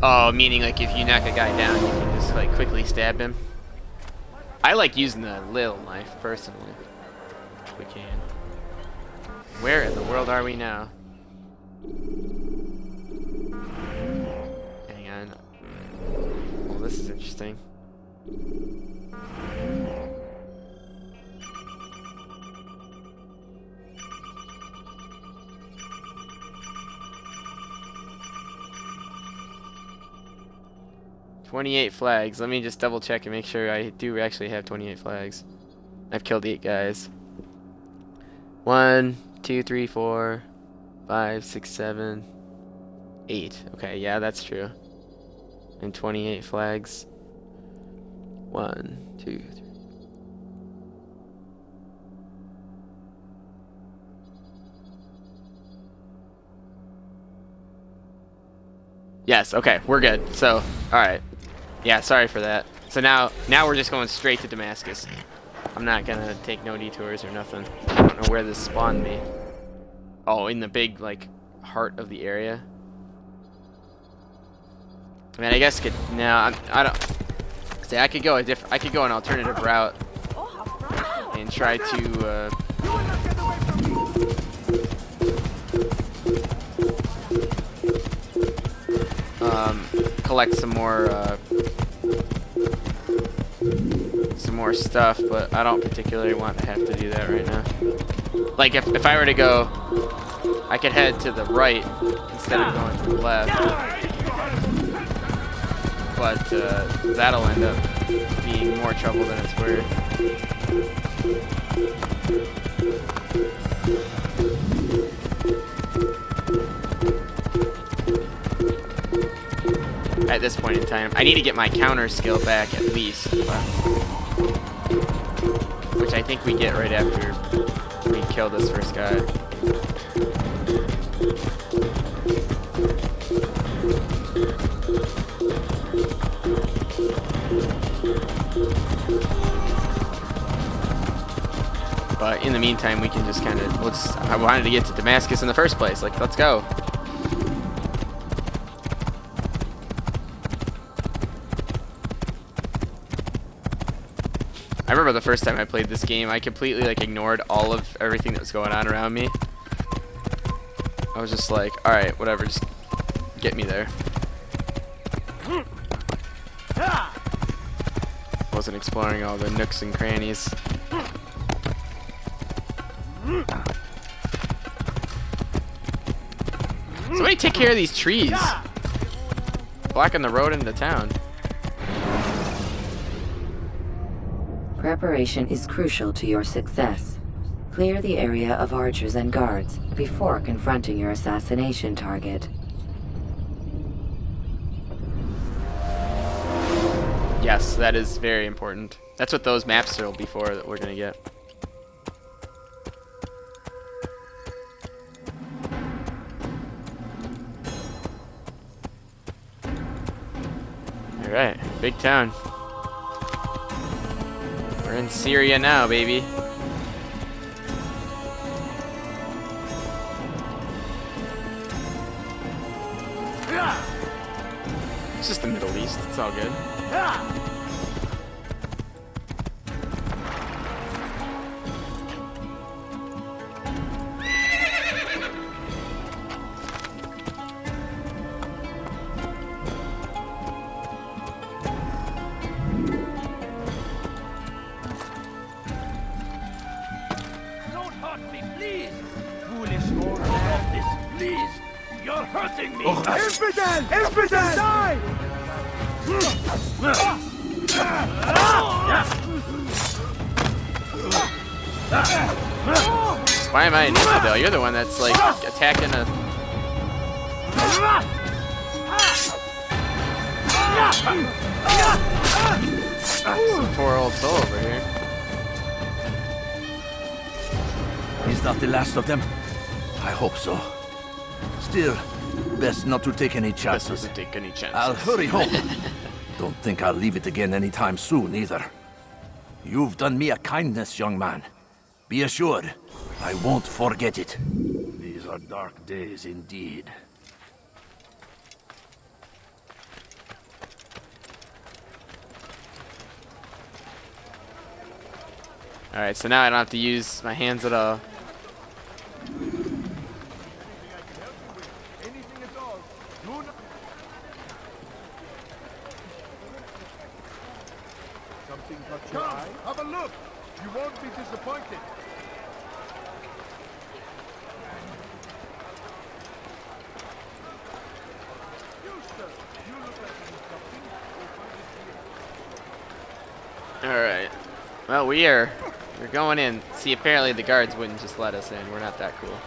Oh, meaning like if you knock a guy down, you can just like quickly stab him. I like using the little knife personally, if we can. Where in the world are we now? Hang on. Oh, this is interesting. "28 flags. Let me just double check and make sure I do actually have 28 flags. I've killed 8 guys. 1, 2, 3, 4, 5, 6, 7. 8. Okay, yeah, that's true. And 28 flags. 1, 2, 3. Yes, okay, we're good. So, alright. Yeah, sorry for that. So now we're just going straight to Damascus. I'm not gonna take no detours or nothing. I don't know where this spawned me. Oh, in the big, like, heart of the area. I mean, I guess I don't. See, I could go an alternative route and try to. Collect some more stuff, but I don't particularly want to have to do that right now. Like if I were to go, I could head to the right instead of going to the left, but that'll end up being more trouble than it's worth. At this point in time, I need to get my counter skill back at least, which I think we get right after we kill this first guy. But in the meantime, we can just kind of I wanted to get to Damascus in the first place. Like, let's go. I remember the first time I played this game, I completely like ignored all of everything that was going on around me. I was just like, alright, whatever, just get me there. Wasn't exploring all the nooks and crannies. Somebody take care of these trees. Blocking the road into town. Preparation is crucial to your success. Clear the area of archers and guards before confronting your assassination target. Yes, that is very important. That's what those maps will be for that we're gonna get. Alright, big town. We're in Syria now, baby. It's just the Middle East, it's all good. Why am I an infidel? You're the one that's like attacking a... Some poor old soul over here. Is that the last of them? I hope so. Still, best not to take any chances. I'll hurry home. Don't think I'll leave it again anytime soon, either. You've done me a kindness, young man. Be assured, I won't forget it. These are dark days indeed. Alright, so now I don't have to use my hands at all. Come, have a look. You won't be disappointed. Alright. Well, we're going in. See, apparently the guards wouldn't just let us in. We're not that cool.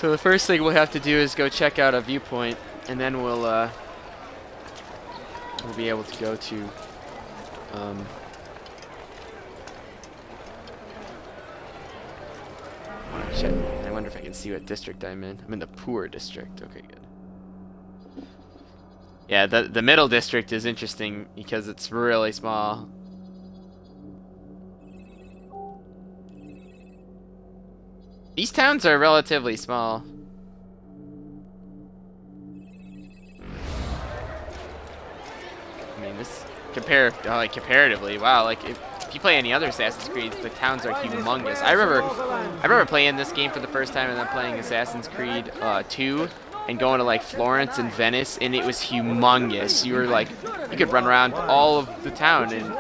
So the first thing we'll have to do is go check out a viewpoint, and then we'll be able to go to check. I wonder if I can see what district I'm in. I'm in the poor district. Okay, good. Yeah, the middle district is interesting because it's really small. These towns are relatively small. I mean, this comparatively, wow. Like if you play any other Assassin's Creed, the towns are humongous. I remember playing this game for the first time and then playing Assassin's Creed 2 and going to like Florence and Venice, and it was humongous. You were like, you could run around all of the town, and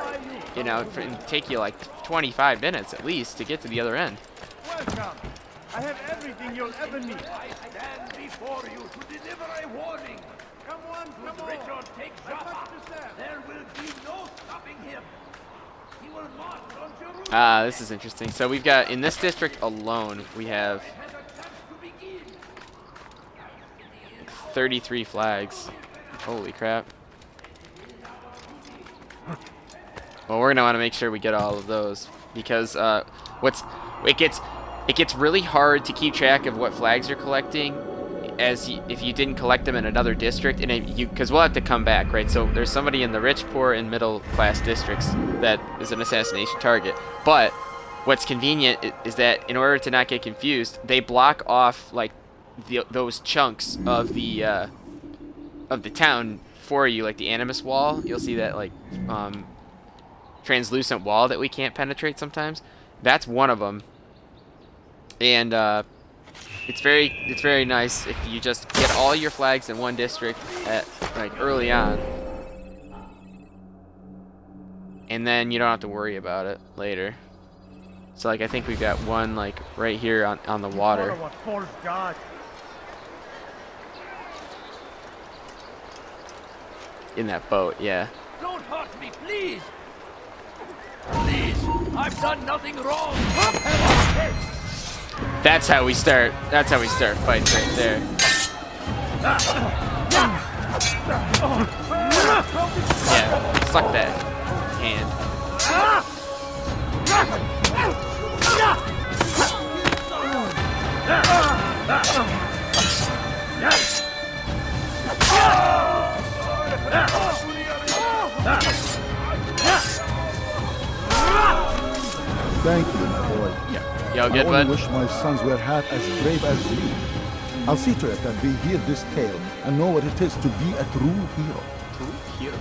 you know, it'd take you like 25 minutes at least to get to the other end. Welcome. I have everything you'll ever need. I stand before you to deliver a warning. Come on, come on. Richard, take Jaffa. There will be no stopping him. He will march on Jerusalem. This is interesting. So we've got, in this district alone, we have 33 flags. Holy crap. Well, we're gonna want to make sure we get all of those, because it gets really hard to keep track of what flags you're collecting if you didn't collect them in another district, and because we'll have to come back, right? So there's somebody in the rich, poor, and middle class districts that is an assassination target. But what's convenient is that in order to not get confused, they block off like those chunks of the town for you, like the Animus wall. You'll see that like translucent wall that we can't penetrate sometimes. That's one of them. And it's very nice if you just get all your flags in one district at like early on, and then you don't have to worry about it later. So like I think we've got one like right here on the water. In that boat, yeah. Don't hurt me, please. Please, I've done nothing wrong. That's how we start. That's how we start fights right there. Yeah, suck that hand. Thank you, my boy. Yo, good, I bud? only wish my sons were half as brave as you. I'll see to it that they hear this tale and know what it is to be a true hero. True hero.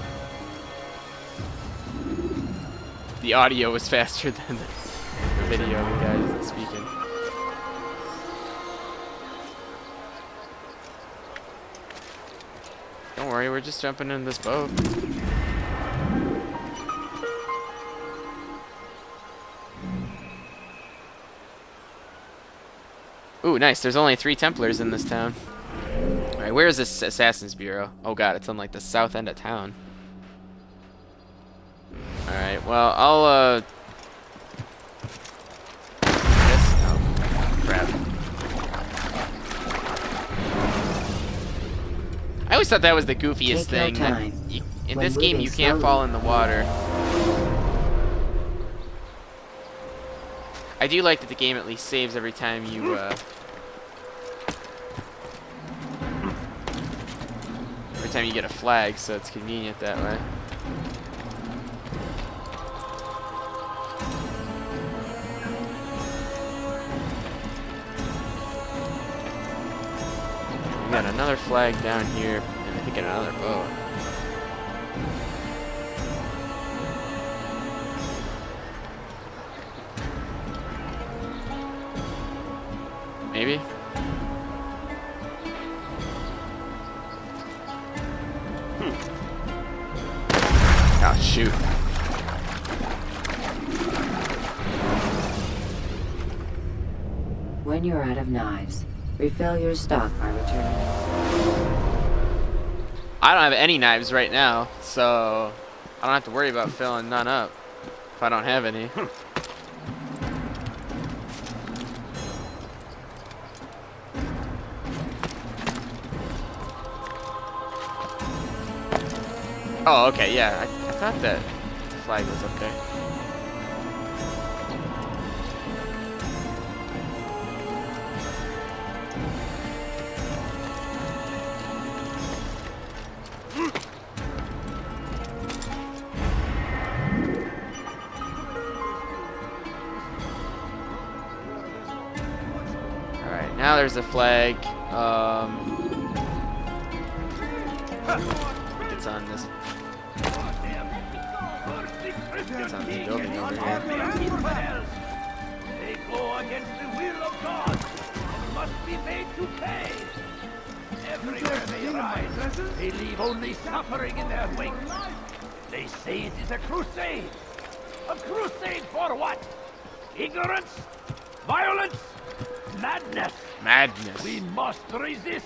The audio was faster than the video of the guys speaking. Don't worry, we're just jumping in this boat. Ooh, nice. There's only 3 Templars in this town. Alright, where is this Assassin's Bureau? Oh god, it's on like the south end of town. Alright, well, I'll, oh, crap. I always thought that was the goofiest thing. That in this game, you can't fall in the water. I do like that the game at least saves every time you, every time you get a flag, so it's convenient that way. We got another flag down here, and I think another boat. Maybe? Oh, shoot. When you're out of knives, refill your stock by returning. I don't have any knives right now, so I don't have to worry about filling none up if I don't have any. Oh, okay, yeah. I thought that the flag was okay. Alright, now there's a flag. It's on this. It's on the building over here. They go against the will of God and must be made to pay. Everywhere they rise, they leave only suffering in their wake. They say it is a crusade. A crusade for what? Ignorance? Violence? Madness. Madness. We must resist.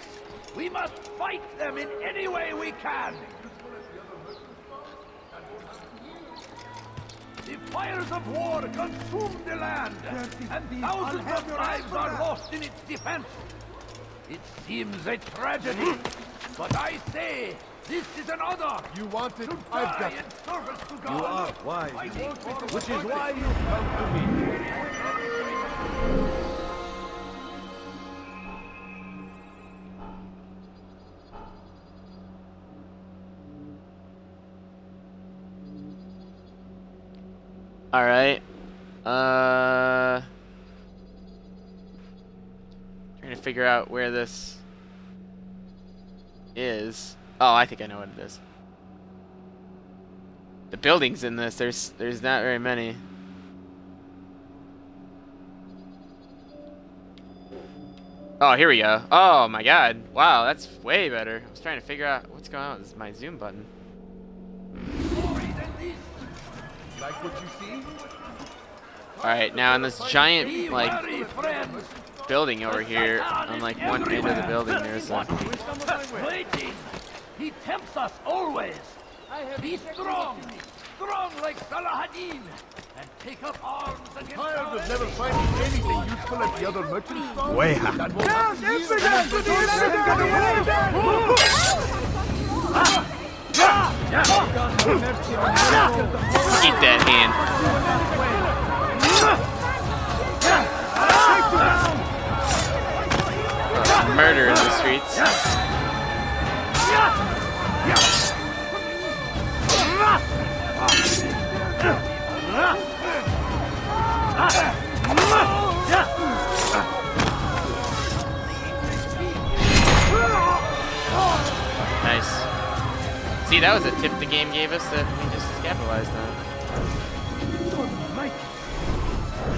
We must fight them in any way we can. The fires of war consume the land, and thousands of lives are lost in its defense. It seems a tragedy, but I say this is an honor. You want it? To I've got die it. in service to God. You are wise, Fighting for which is liberty. why you come to me. All right. Trying to figure out where this is. Oh, I think I know what it is. The buildings in this, there's not very many. Oh, here we go. Oh my god. Wow, that's way better. I was trying to figure out what's going on with my zoom button. Like what you see? Alright, now in this giant, like, building over here, on, like, one end of the building, there's a... Waiting. He tempts us always. Be strong. Strong like Salahadin. And take up arms against Tired of never finding anything useful at the other merchant stalls? Weha. Eat that hand. Murder in the streets. Nice. See, that was a tip the game gave us that we just capitalized on.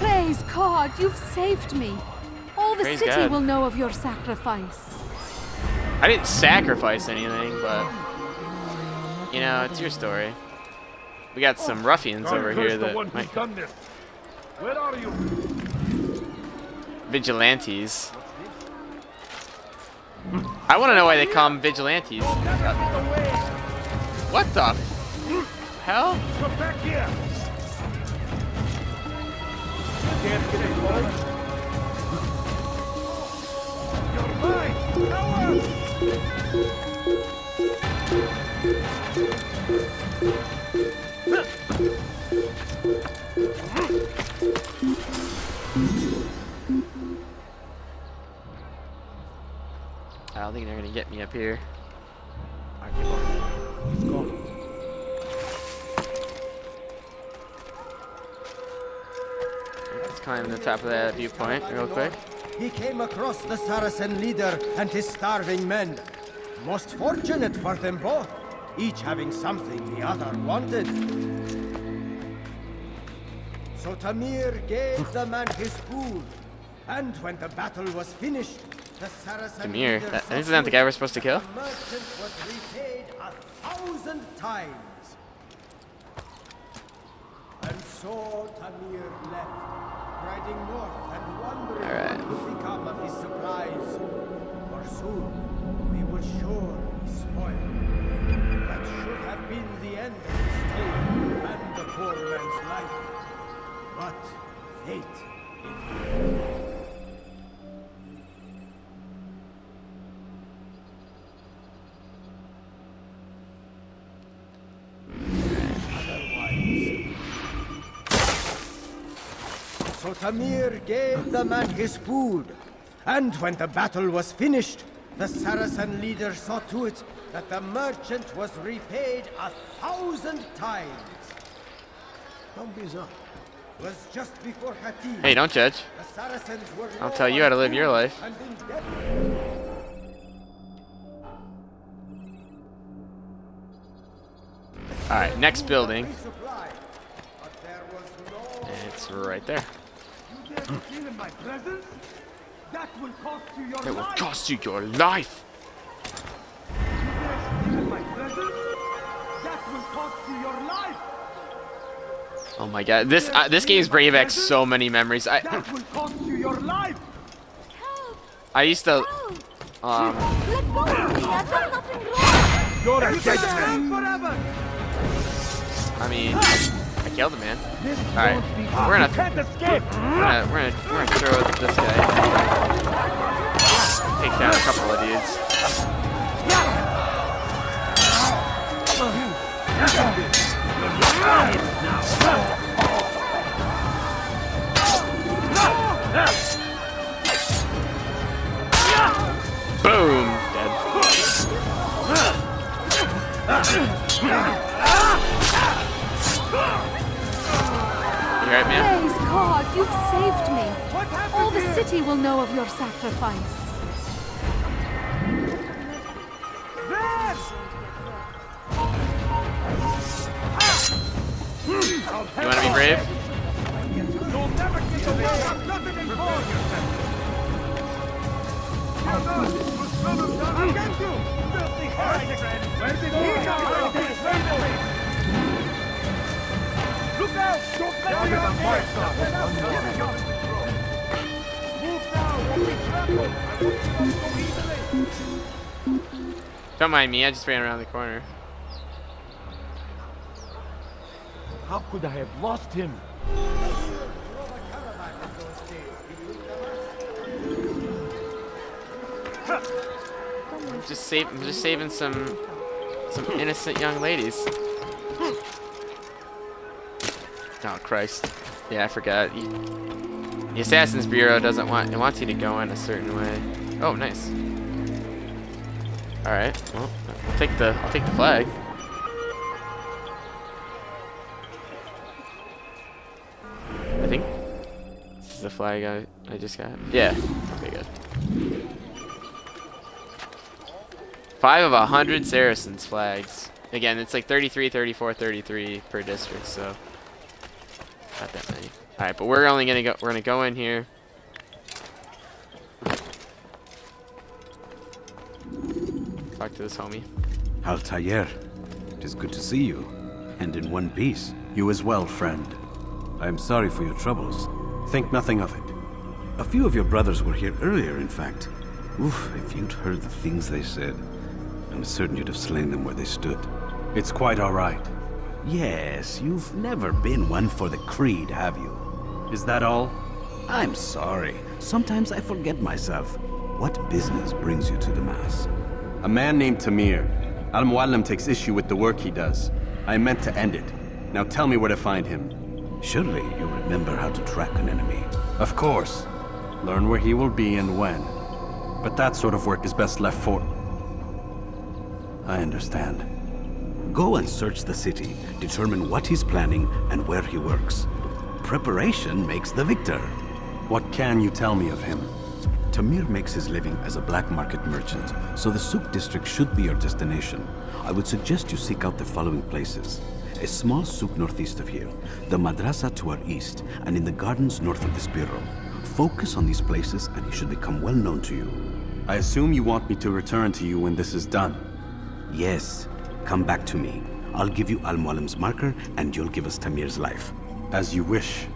Praise God, you've saved me. All the Praise city God. will know of your sacrifice. I didn't sacrifice anything, but you know, it's your story. We got some ruffians over here that might done this. Where are you? vigilantes. I want to know why they call them vigilantes. What the hell? Come back here. Can't get it, boys. You're mine. I don't think they're gonna get me up here. Let's climb the top of that viewpoint real quick. He came across the Saracen leader and his starving men. Most fortunate for them both, each having something the other wanted. So Tamir gave the man his food, and when the battle was finished, the Saracen Tamir, leader isn't that the guy we're supposed to kill? the merchant was repaid 1,000 times. And so Tamir left, riding north and wondering what would become of his supplies. For soon, they would surely spoil. That should have been the end of his tale and the poor man's life. But fate intervened. So Tamir gave the man his food. And when the battle was finished, the Saracen leader saw to it that the merchant was repaid 1,000 times. How bizarre. Was just before Hatim. Hey, don't judge. The Saracens were I'll tell you how to live your life. and in debt. Alright, next building. It's right there. That will cost you your It will life. cost you your life. That will cost you your life. Oh my god, this game's Brave X so many memories. That will cost you your life. I used to Let go of me. I've done nothing wrong. You're a dead man forever. I mean, I killed the man. Alright, we're gonna throw this guy. Take down a couple of dudes. Boom! Dead. You alright, man? Praise God, you've saved me. All the city will know of your sacrifice. You wanna be brave? You'll never get away. I've nothing in for yourself. I'll get you. Filthy Heineken. Where did he go? Look out! Don't let me out here! Move now, or be trampled. I won't give up so easily. Don't mind me, I just ran around the corner. How could I have lost him? I'm just saving some innocent young ladies. Oh Christ! Yeah, I forgot. The Assassin's Bureau doesn't want it wants you to go in a certain way. Oh, nice. All right. Well, I'll take the flag. I think this is the flag I just got. Yeah. Okay, good. 5 of 100 Saracens flags. Again, it's like 33, 34, 33 per district, so not that many. All right, but we're gonna go in here. Talk to this homie. Altair, it is good to see you, and in one piece. You as well, friend. I am sorry for your troubles. Think nothing of it. A few of your brothers were here earlier, in fact. Oof, if you'd heard the things they said, I'm certain you'd have slain them where they stood. It's quite all right. Yes, you've never been one for the creed, have you? Is that all? I'm sorry. Sometimes I forget myself. What business brings you to the Mass? A man named Tamir. Al-Muallim takes issue with the work he does. I meant to end it. Now tell me where to find him. Surely you remember how to track an enemy. Of course. Learn where he will be and when. But that sort of work is best left for... I understand. Go and search the city, determine what he's planning and where he works. Preparation makes the victor. What can you tell me of him? Tamir makes his living as a black market merchant, so the Souk district should be your destination. I would suggest you seek out the following places. A small souk northeast of here, the madrasa to our east, and in the gardens north of this bureau. Focus on these places and he should become well known to you. I assume you want me to return to you when this is done. Yes. Come back to me. I'll give you Al-Muallim's marker and you'll give us Tamir's life. As you wish.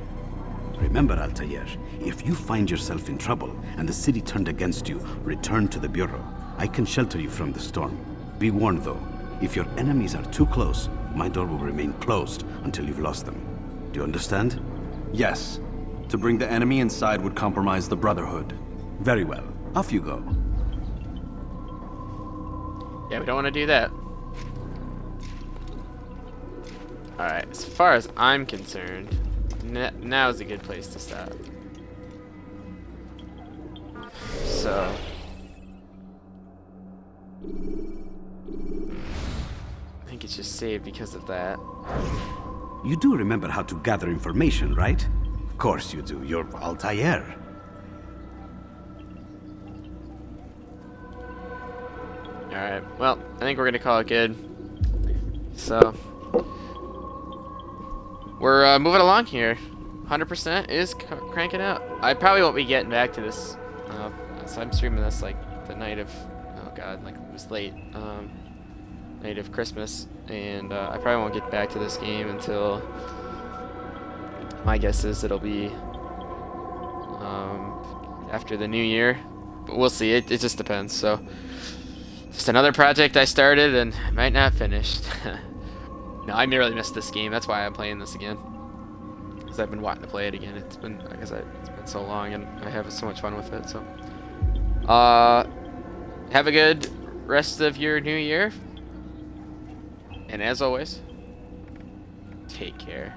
Remember, Altair, if you find yourself in trouble and the city turned against you, return to the bureau. I can shelter you from the storm. Be warned though, if your enemies are too close, my door will remain closed until you've lost them. Do you understand? Yes. To bring the enemy inside would compromise the Brotherhood. Very well. Off you go. Yeah, we don't want to do that. Alright, as far as I'm concerned, now's a good place to stop. So. I think it's just saved because of that. You do remember how to gather information, right? Of course you do. You're Altair. Alright, well, I think we're gonna call it good. So, we're moving along here. 100% is cranking out. I probably won't be getting back to this. So I'm streaming this like the night of, oh god, like it was late, night of Christmas, and I probably won't get back to this game until, my guess is it'll be after the new year, but we'll see. It just depends. So just another project I started and might not finish. No, I really missed this game. That's why I'm playing this again, because I've been wanting to play it again. It's been, like I said, it's been so long, and I have so much fun with it. So, have a good rest of your new year, and as always, take care.